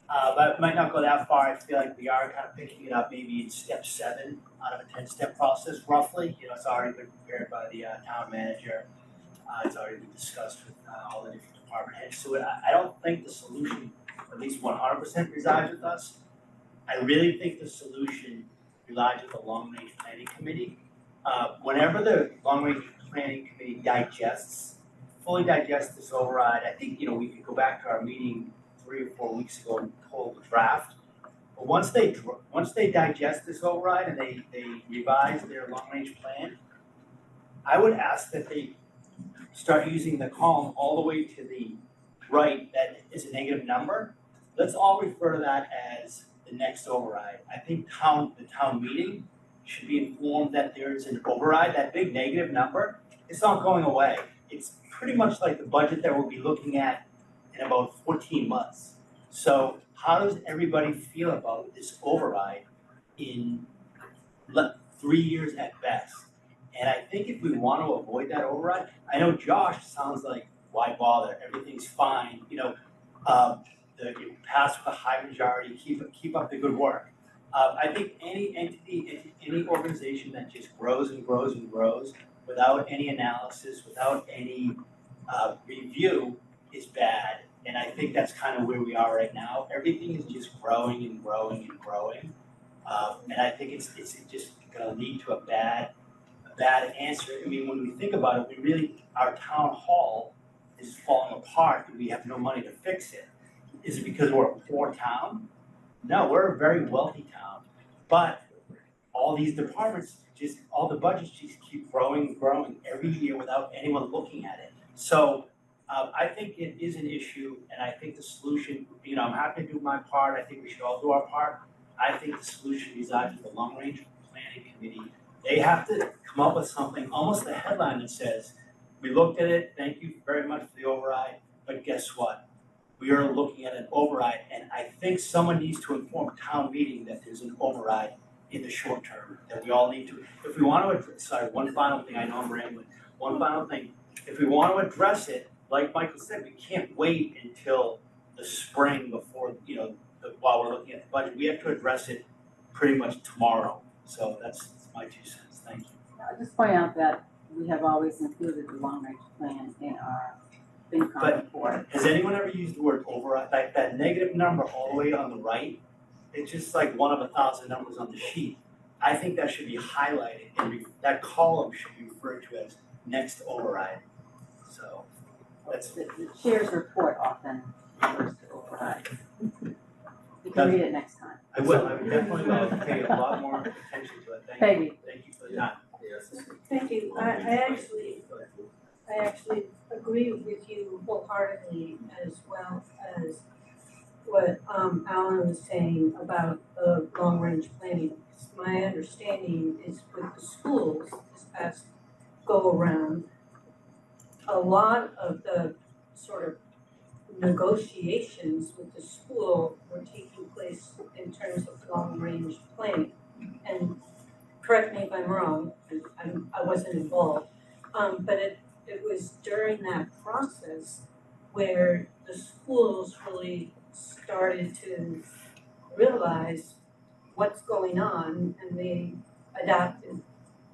But it might not go that far. I feel like we are kind of picking it up maybe in step 7 out of a 10-step process, roughly. It's already been prepared by the town manager. It's already been discussed with all the different department heads. So I don't think the solution, at least 100%, resides with us. I really think the solution relies with the long-range planning committee. Whenever the long-range planning committee fully digests this override, I think, we could go back to our meeting 3 or 4 weeks ago and pull the draft. But once they digest this override and they revise their long-range plan, I would ask that they start using the column all the way to the right that is a negative number. Let's all refer to that as the next override. I think the town meeting should be informed that there's an override. That big negative number, it's not going away. It's pretty much like the budget that we'll be looking at in about 14 months. So how does everybody feel about this override in 3 years at best? And I think if we want to avoid that override, I know Josh sounds like, why bother? Everything's fine. You pass with a high majority, keep up the good work. I think any entity, any organization that just grows and grows and grows without any analysis, without any review is bad. And I think that's kind of where we are right now. Everything is just growing and growing and growing. And I think it's just going to lead to a bad bad answer. I mean, when we think about it, we really, our town hall is falling apart and we have no money to fix it. Is it because we're a poor town? No, we're a very wealthy town, but all these departments all the budgets just keep growing and growing every year without anyone looking at it. So I think it is an issue, and I think the solution, I'm happy to do my part. I think we should all do our part. I think the solution resides with the long range planning committee. They have to come up with something, almost a headline that says, we looked at it, thank you very much for the override, but guess what? We are looking at an override, and I think someone needs to inform town meeting that there's an override in the short term, that we all need to, if we want to, one final thing, I know I'm rambling, one final thing. If we want to address it, like Michael said, we can't wait until the spring before, while we're looking at the budget. We have to address it pretty much tomorrow. So that's my 2 cents. Thank you. I'll just point out that we have always included the long range plan in our FinCom report. Has anyone ever used the word override? Like that negative number all the way on the right? It's just like one of 1,000 numbers on the sheet. I think that should be highlighted and that column should be referred to as next override. So that's the chair's report often refers to override. You can read it next time. I will. I definitely will pay a lot more attention to it. Thank you for the time. Thank you. I actually agree with you wholeheartedly, as well as what Alan was saying about the long-range planning. My understanding is with the schools this past go-around, a lot of the sort of negotiations with the school were taking place in terms of long-range planning. And correct me if I'm wrong, I wasn't involved, but it was during that process where the schools really started to realize what's going on, and they adapted.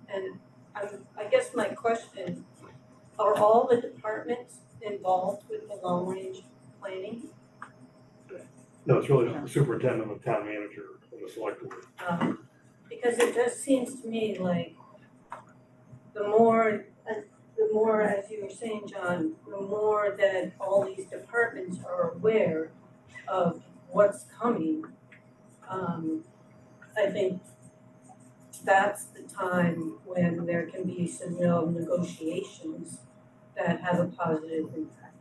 And I guess my question, are all the departments involved with the long range planning? No, it's really the superintendent, the town manager, and the select board. Because it just seems to me like the more, as you were saying, John, the more that all these departments are aware of what's coming, I think that's the time when there can be some real negotiations that have a positive impact.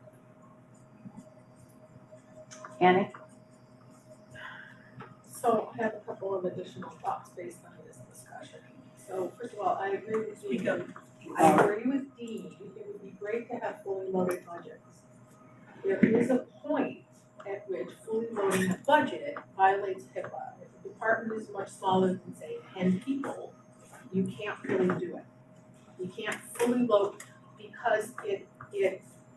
Annie? So I have a couple of additional thoughts based on this discussion. So first of all, I agree with Dean. I agree with Dean. It would be great to have fully loaded budgets. There is a point at which fully loading a budget violates HIPAA. If a department is much smaller than, say, 10 people, you can't really do it. You can't fully load because it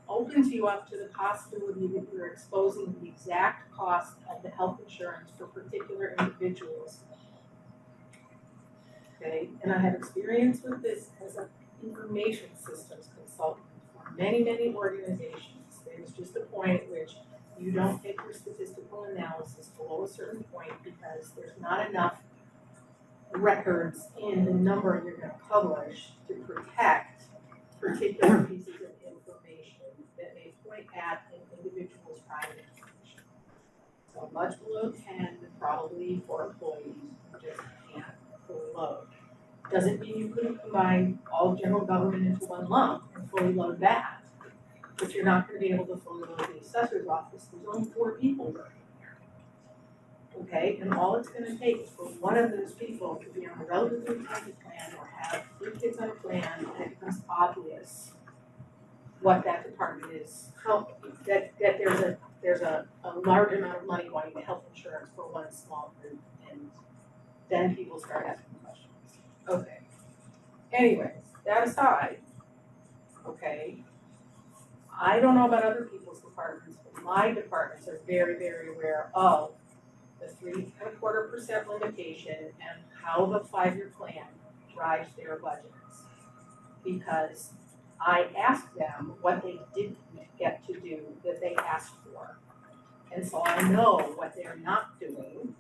opens you up to the possibility that you're exposing the exact cost of the health insurance for particular individuals. Okay, and I have experience with this as an information systems consultant for many, many organizations. There's just a point at which you don't take your statistical analysis below a certain point because there's not enough records in the number you're going to publish to protect particular pieces of information that may point at an individual's private information. So much below 10, probably for employees who just can't fully load. Doesn't mean you couldn't combine all general government into one lump and fully load that, but you're not going to be able to fully load the assessor's office. There's only 4 people working here. Okay, and all it's going to take is for one of those people to be on a relatively tiny plan or have 3 kids on a plan, and it becomes obvious what that department is, that there's a large amount of money wanting to health insurance for one small group, and then people start asking questions. Okay. Anyways, that aside, okay, I don't know about other people's departments, but my departments are very, very aware of the 3.25% limitation and how the 5-year plan drives their budgets. Because I asked them what they didn't get to do that they asked for. And so I know what they're not doing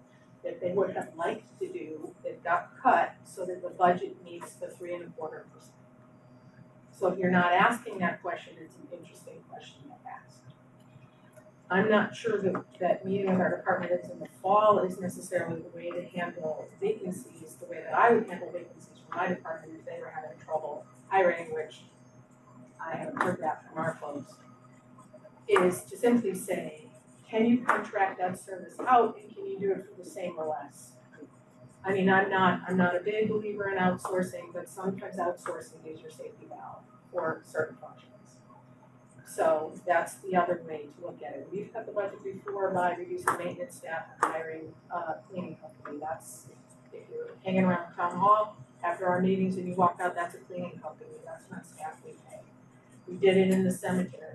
that they would have liked to do that got cut so that the budget meets the 3.25%. So if you're not asking that question, it's an interesting question to ask. I'm not sure that meeting with our department heads in the fall is necessarily the way to handle vacancies, the way that I would handle vacancies for my department if they were having trouble hiring, which I haven't heard that from our folks, is to simply say, can you contract that service out and can you do it for the same or less? I mean, I'm not a big believer in outsourcing, but sometimes outsourcing is your safety valve for certain functions. So that's the other way to look at it. We've cut the budget before by reducing maintenance staff and hiring a cleaning company. That's, if you're hanging around town hall after our meetings and you walk out, that's a cleaning company. That's not staff we pay. We did it in the cemeteries.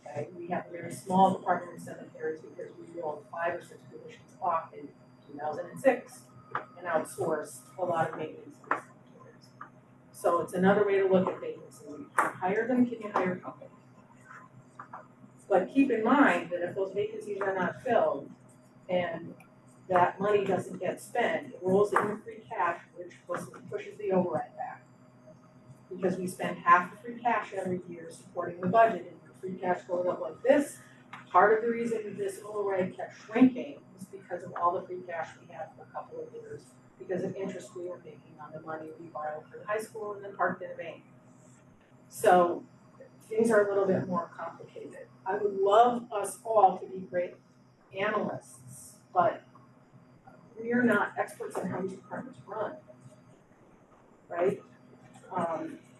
Okay, we have a very small department in cemeteries because we rolled 5 or 6 positions off in 2006 and outsourced a lot of maintenance in cemeteries. So it's another way to look at vacancies. Can you hire them? Can you hire companies? But keep in mind that if those vacancies are not filled and that money doesn't get spent, it rolls into free cash, which pushes the override back. Because we spend half the free cash every year supporting the budget, and the free cash goes up like this. Part of the reason that this override kept shrinking was because of all the free cash we had for a couple of years, because of interest we were making on the money we borrowed for the high school and then parked in a bank. So things are a little bit more complicated. I would love us all to be great analysts, but we are not experts in how these departments run, right?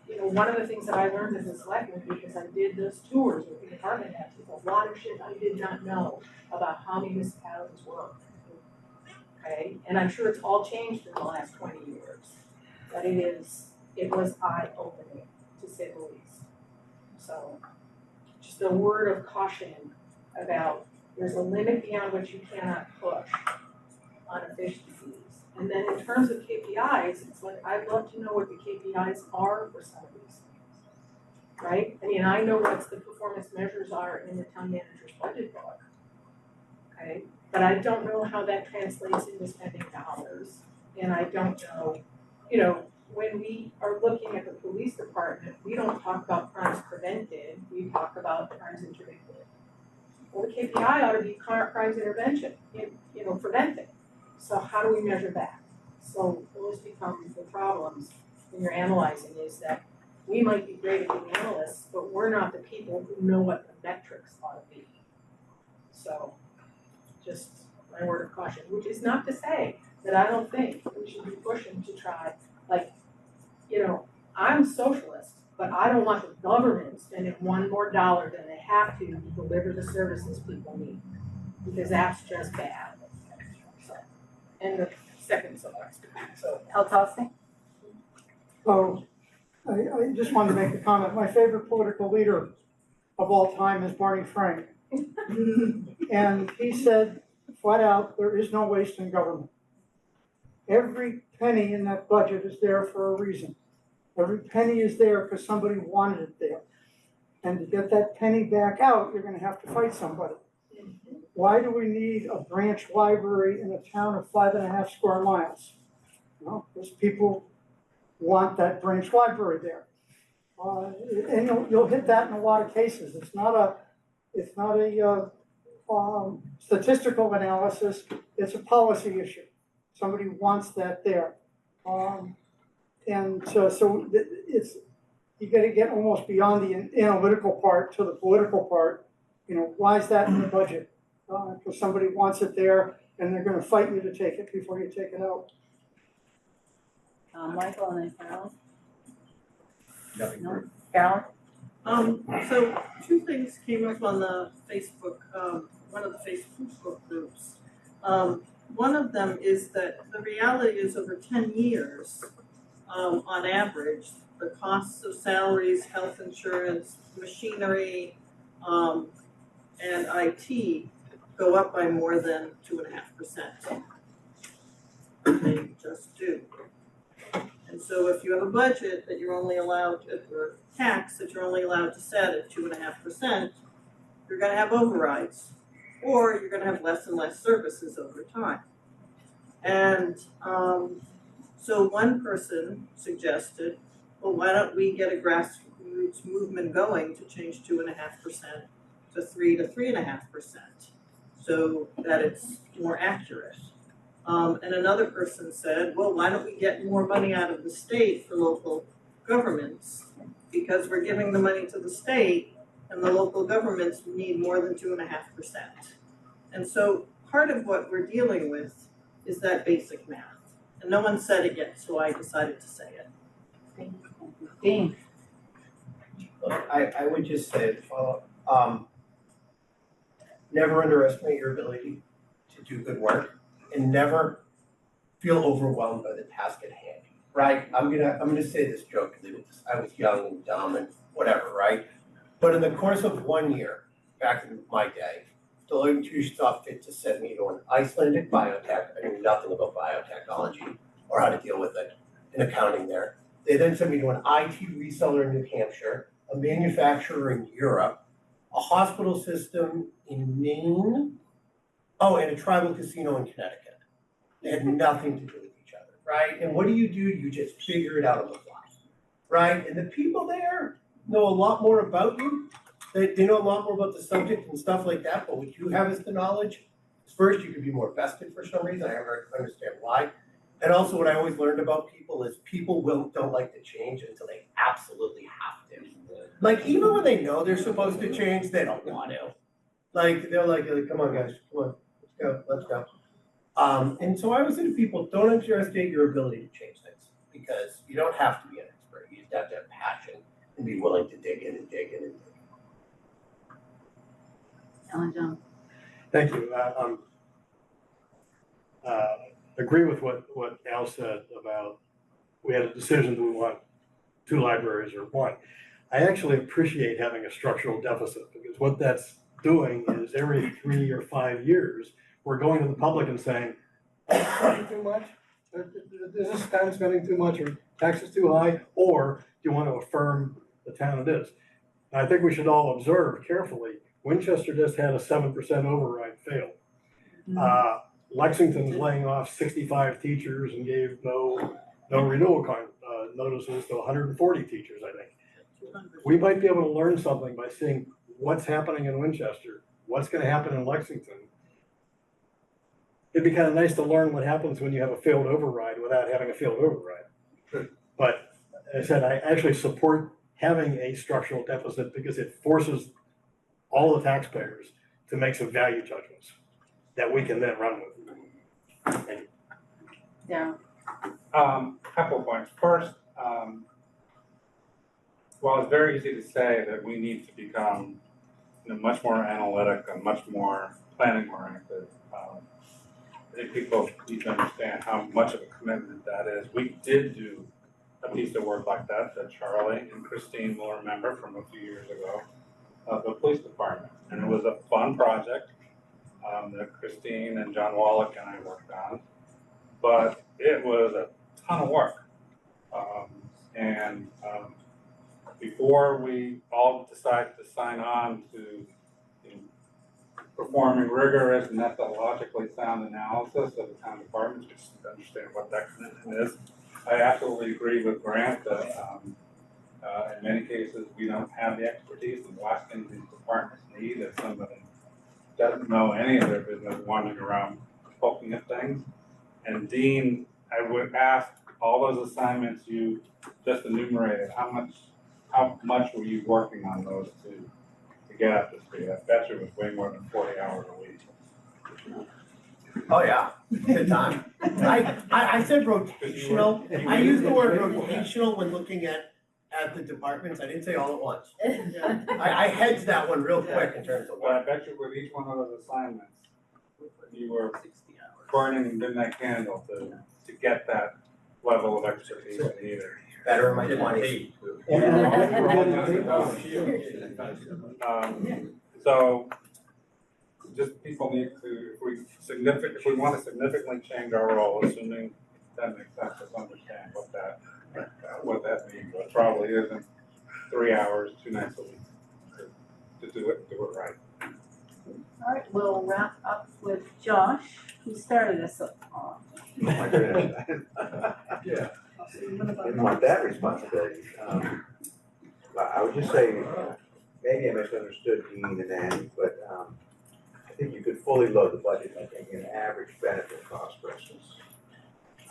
You know, one of the things that I learned as a selectman, because I did those tours with the department heads, was a lot of shit I did not know about how municipalities work. Okay, and I'm sure it's all changed in the last 20 years, but it was eye-opening, to say the least. So, just a word of caution about there's a limit beyond which you cannot push on efficiencies. And then in terms of KPIs, it's like, I'd love to know what the KPIs are for some of these things, right? I mean, I know what the performance measures are in the town manager's budget book, okay? But I don't know how that translates into spending dollars. And I don't know, you know, when we are looking at the police department, we don't talk about crimes prevented, we talk about crimes interdicted. Well, the KPI ought to be crimes intervention, you know, preventing. So how do we measure that? So those become the problems when you're analyzing, is that we might be great at being analysts, but we're not the people who know what the metrics ought to be. So just my word of caution, which is not to say that I don't think we should be pushing to try, like, you know, I'm socialist, but I don't want the government spending $1 more than they have to deliver the services people need, because that's just bad. So, and the second soapbox. So, El Tosti? So, I just wanted to make a comment. My favorite political leader of all time is Barney Frank. And he said flat out, there is no waste in government. Every penny in that budget is there for a reason. Every penny is there because somebody wanted it there. And to get that penny back out, you're going to have to fight somebody. Why do we need a branch library in a town of 5.5 square miles? Well, because people want that branch library there. And you'll hit that in a lot of cases. It's not a statistical analysis, it's a policy issue. Somebody wants that there. And so it's, you gotta get almost beyond the analytical part to the political part. You know, why is that in the budget? Because somebody wants it there and they're gonna fight you to take it before you take it out. Michael and then Carol. Nothing. No? Carol? So 2 things came up on the Facebook, one of the Facebook groups. One of them is that the reality is over 10 years, on average, the costs of salaries, health insurance, machinery, and IT go up by more than 2.5%. They just do. And so if you have a budget that you're only allowed to, or tax that you're only allowed to set at 2.5%, you're gonna have overrides, or you're gonna have less and less services over time. And so one person suggested, well, why don't we get a grassroots movement going to change 2.5% to 3.5%, so that it's more accurate. And another person said, well, why don't we get more money out of the state for local governments? Because we're giving the money to the state and the local governments need more than 2.5%. And so part of what we're dealing with is that basic math. And no one said it yet, so I decided to say it. Dean? Look, I would just say as follow, never underestimate your ability to do good work and never feel overwhelmed by the task at hand, right? I'm gonna say this jokingly with this, I was young and dumb and whatever, right? But in the course of 1 year, back in my day, Deloitte & Touche saw fit to send me to an Icelandic biotech. I knew nothing about biotechnology or how to deal with it in accounting there. They then sent me to an IT reseller in New Hampshire, a manufacturer in Europe, a hospital system in Maine, oh, and a tribal casino in Connecticut. They had nothing to do with each other, right? And what do? You just figure it out on the fly, right? And the people there know a lot more about you. They know a lot more about the subject and stuff like that, but what you have is the knowledge. First, you could be more vested for some reason. I never understand why. And also what I always learned about people is people don't like to change until they absolutely have to. Like, even when they know they're supposed to change, they don't want to. Like, they're like, come on guys, come on, let's go. And so I always say to people, don't underestimate your ability to change things, because you don't have to be an expert. You just have to have passion and be willing to dig in and dig in and dig in. Alan John? Thank you. Agree with what Al said about we had a decision, do we want 2 libraries or 1? I actually appreciate having a structural deficit, because what that's doing is every 3 or 5 years, we're going to the public and saying, oh, too much? Is this town spending too much, or taxes too high? Or do you want to affirm the town it is? And I think we should all observe carefully. Winchester just had a 7% override fail. Lexington's laying off 65 teachers and gave no renewal notices to 140 teachers, I think. We might be able to learn something by seeing what's happening in Winchester, what's going to happen in Lexington. It'd be kind of nice to learn what happens when you have a failed override without having a failed override. But as I said, I actually support having a structural deficit because it forces all the taxpayers to make some value judgments that we can then run with. Thank you. Yeah. Couple of points. First, while it's very easy to say that we need to become much more analytic and much more planning oriented, I think people need to understand how much of a commitment that is. We did do a piece of work like that Charlie and Christine will remember from a few years ago of the police department. And it was a fun project that Christine and John Wallach and I worked on, but it was a ton of work. Before we all decided to sign on to performing rigorous methodologically sound analysis of the town departments, just to understand what that commitment is, I absolutely agree with Grant that in many cases we don't have the expertise. The last thing these departments need is somebody who doesn't know any of their business wandering around poking at things. And Dean, I would ask all those assignments you just enumerated, how much were you working on those to get up to speed? I bet you it was way more than 40 hours a week. Oh yeah, good time. I said rotational. I used the word rotational when looking at the departments. I didn't say all at once. I hedged that one real quick in terms of Well, what. I bet you with each one of those assignments, you were burning midnight candle to get that level of expertise needed. Better in my 20s. So just people need to, if we want to significantly change our role, assuming that makes sense, let's understand what that means. It probably isn't 3 hours, 2 nights a week to do it right. All right, we'll wrap up with Josh, who started us off. My goodness. Yeah. Didn't want that responsibility. I would just say, maybe I misunderstood Dean and Annie, but I think you could fully load the budget, I think, in average benefit cost, for instance.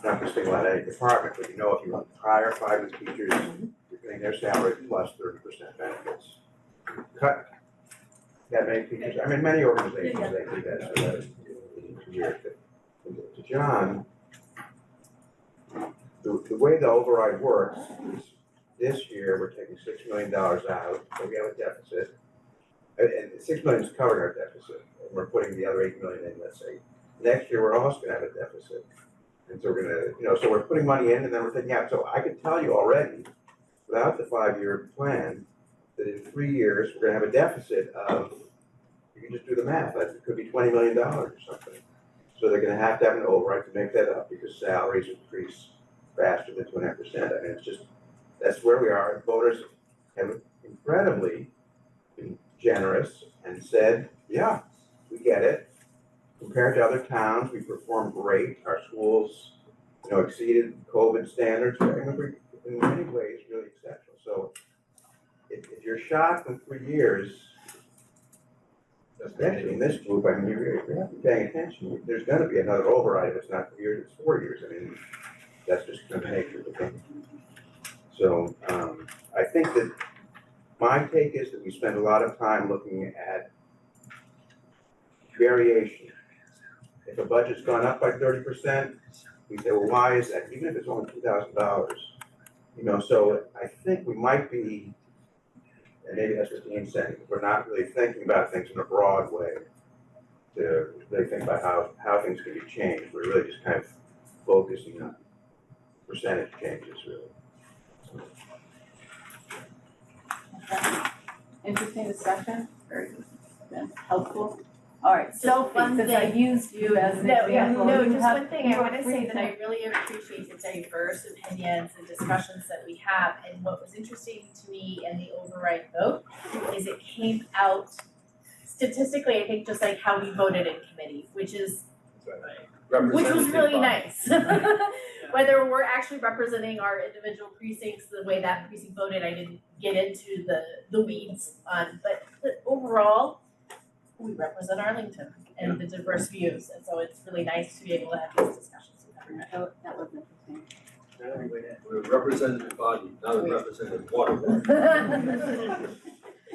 Not to single out any department, but if you hire 5 new teachers, you're paying their salary plus 30% benefits. Cut that many teachers, I mean, many organizations, they do that, so that is weird. To John, the way the override works is this year, we're taking $6 million out, so we have a deficit. And $6 million is covering our deficit, and we're putting the other $8 million in, let's say. Next year, we're also gonna have a deficit. And so we're gonna, so we're putting money in and then we're taking out. So I can tell you already, without the 5-year plan, that in 3 years, we're gonna have a deficit of, you can just do the math, it could be $20 million or something. So they're gonna have an override to make that up because salaries increase faster than 2.5%. I mean, it's just, that's where we are. Voters have incredibly been generous and said, yeah, we get it. Compared to other towns, we perform great. Our schools, exceeded COVID standards. I mean, we're in many ways really exceptional. So if you're shocked in 3 years, especially in this group, I mean, you have to be paying attention. There's going to be another override. If it's not 3 years, it's 4 years. I mean, that's just kind of the nature of the thing. So I think that my take is that we spend a lot of time looking at variation. If a budget's gone up by 30%, we say, well, why is that? Even if it's only $2,000. So I think we might be, and maybe that's what Dean's saying, we're not really thinking about things in a broad way to really think about how things can be changed. We're really just kind of focusing on percentage changes, really. Okay. Interesting discussion, very good, helpful. All right, so one since I thing. used you as an example. No, you just have- one thing, I you are wanna free say to- that I really appreciate the diverse opinions and discussions that we have, and what was interesting to me in the override vote is it came out statistically, I think, just like how we voted in committee, which was really nice. Whether we're actually representing our individual precincts, the way that precinct voted, I didn't get into the weeds on, but overall, we represent Arlington and the diverse views, and so it's really nice to be able to have these discussions with everyone. Oh, that was interesting. We're a representative body, not a representative water board.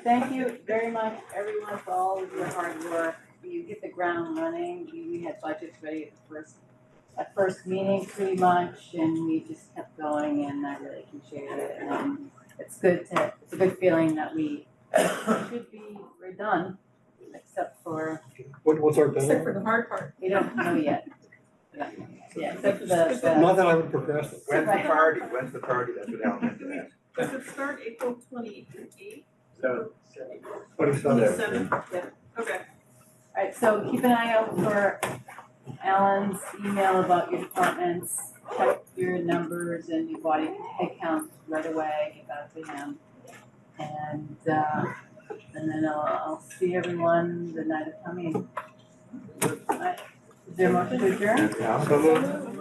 Thank you very much, everyone, for all of your hard work. You hit the ground running. We had budgets ready at first meeting pretty much, and we just kept going, and I really appreciate it. And it's a good feeling that we we're done, except for What's our Except for deadline? the hard part. we don't know yet. Yeah, except for the. Not that I would procrastinate. When's the party? When's the party? That's what Alan meant to ask. Does it start April 28th? So, 27th? Yeah, okay. All right, so keep an eye out for Alan's email about your departments, check your numbers and your body head count right away, get back to him. And then I'll see everyone the night of coming. All right, is there a motion to adjourn? so moved.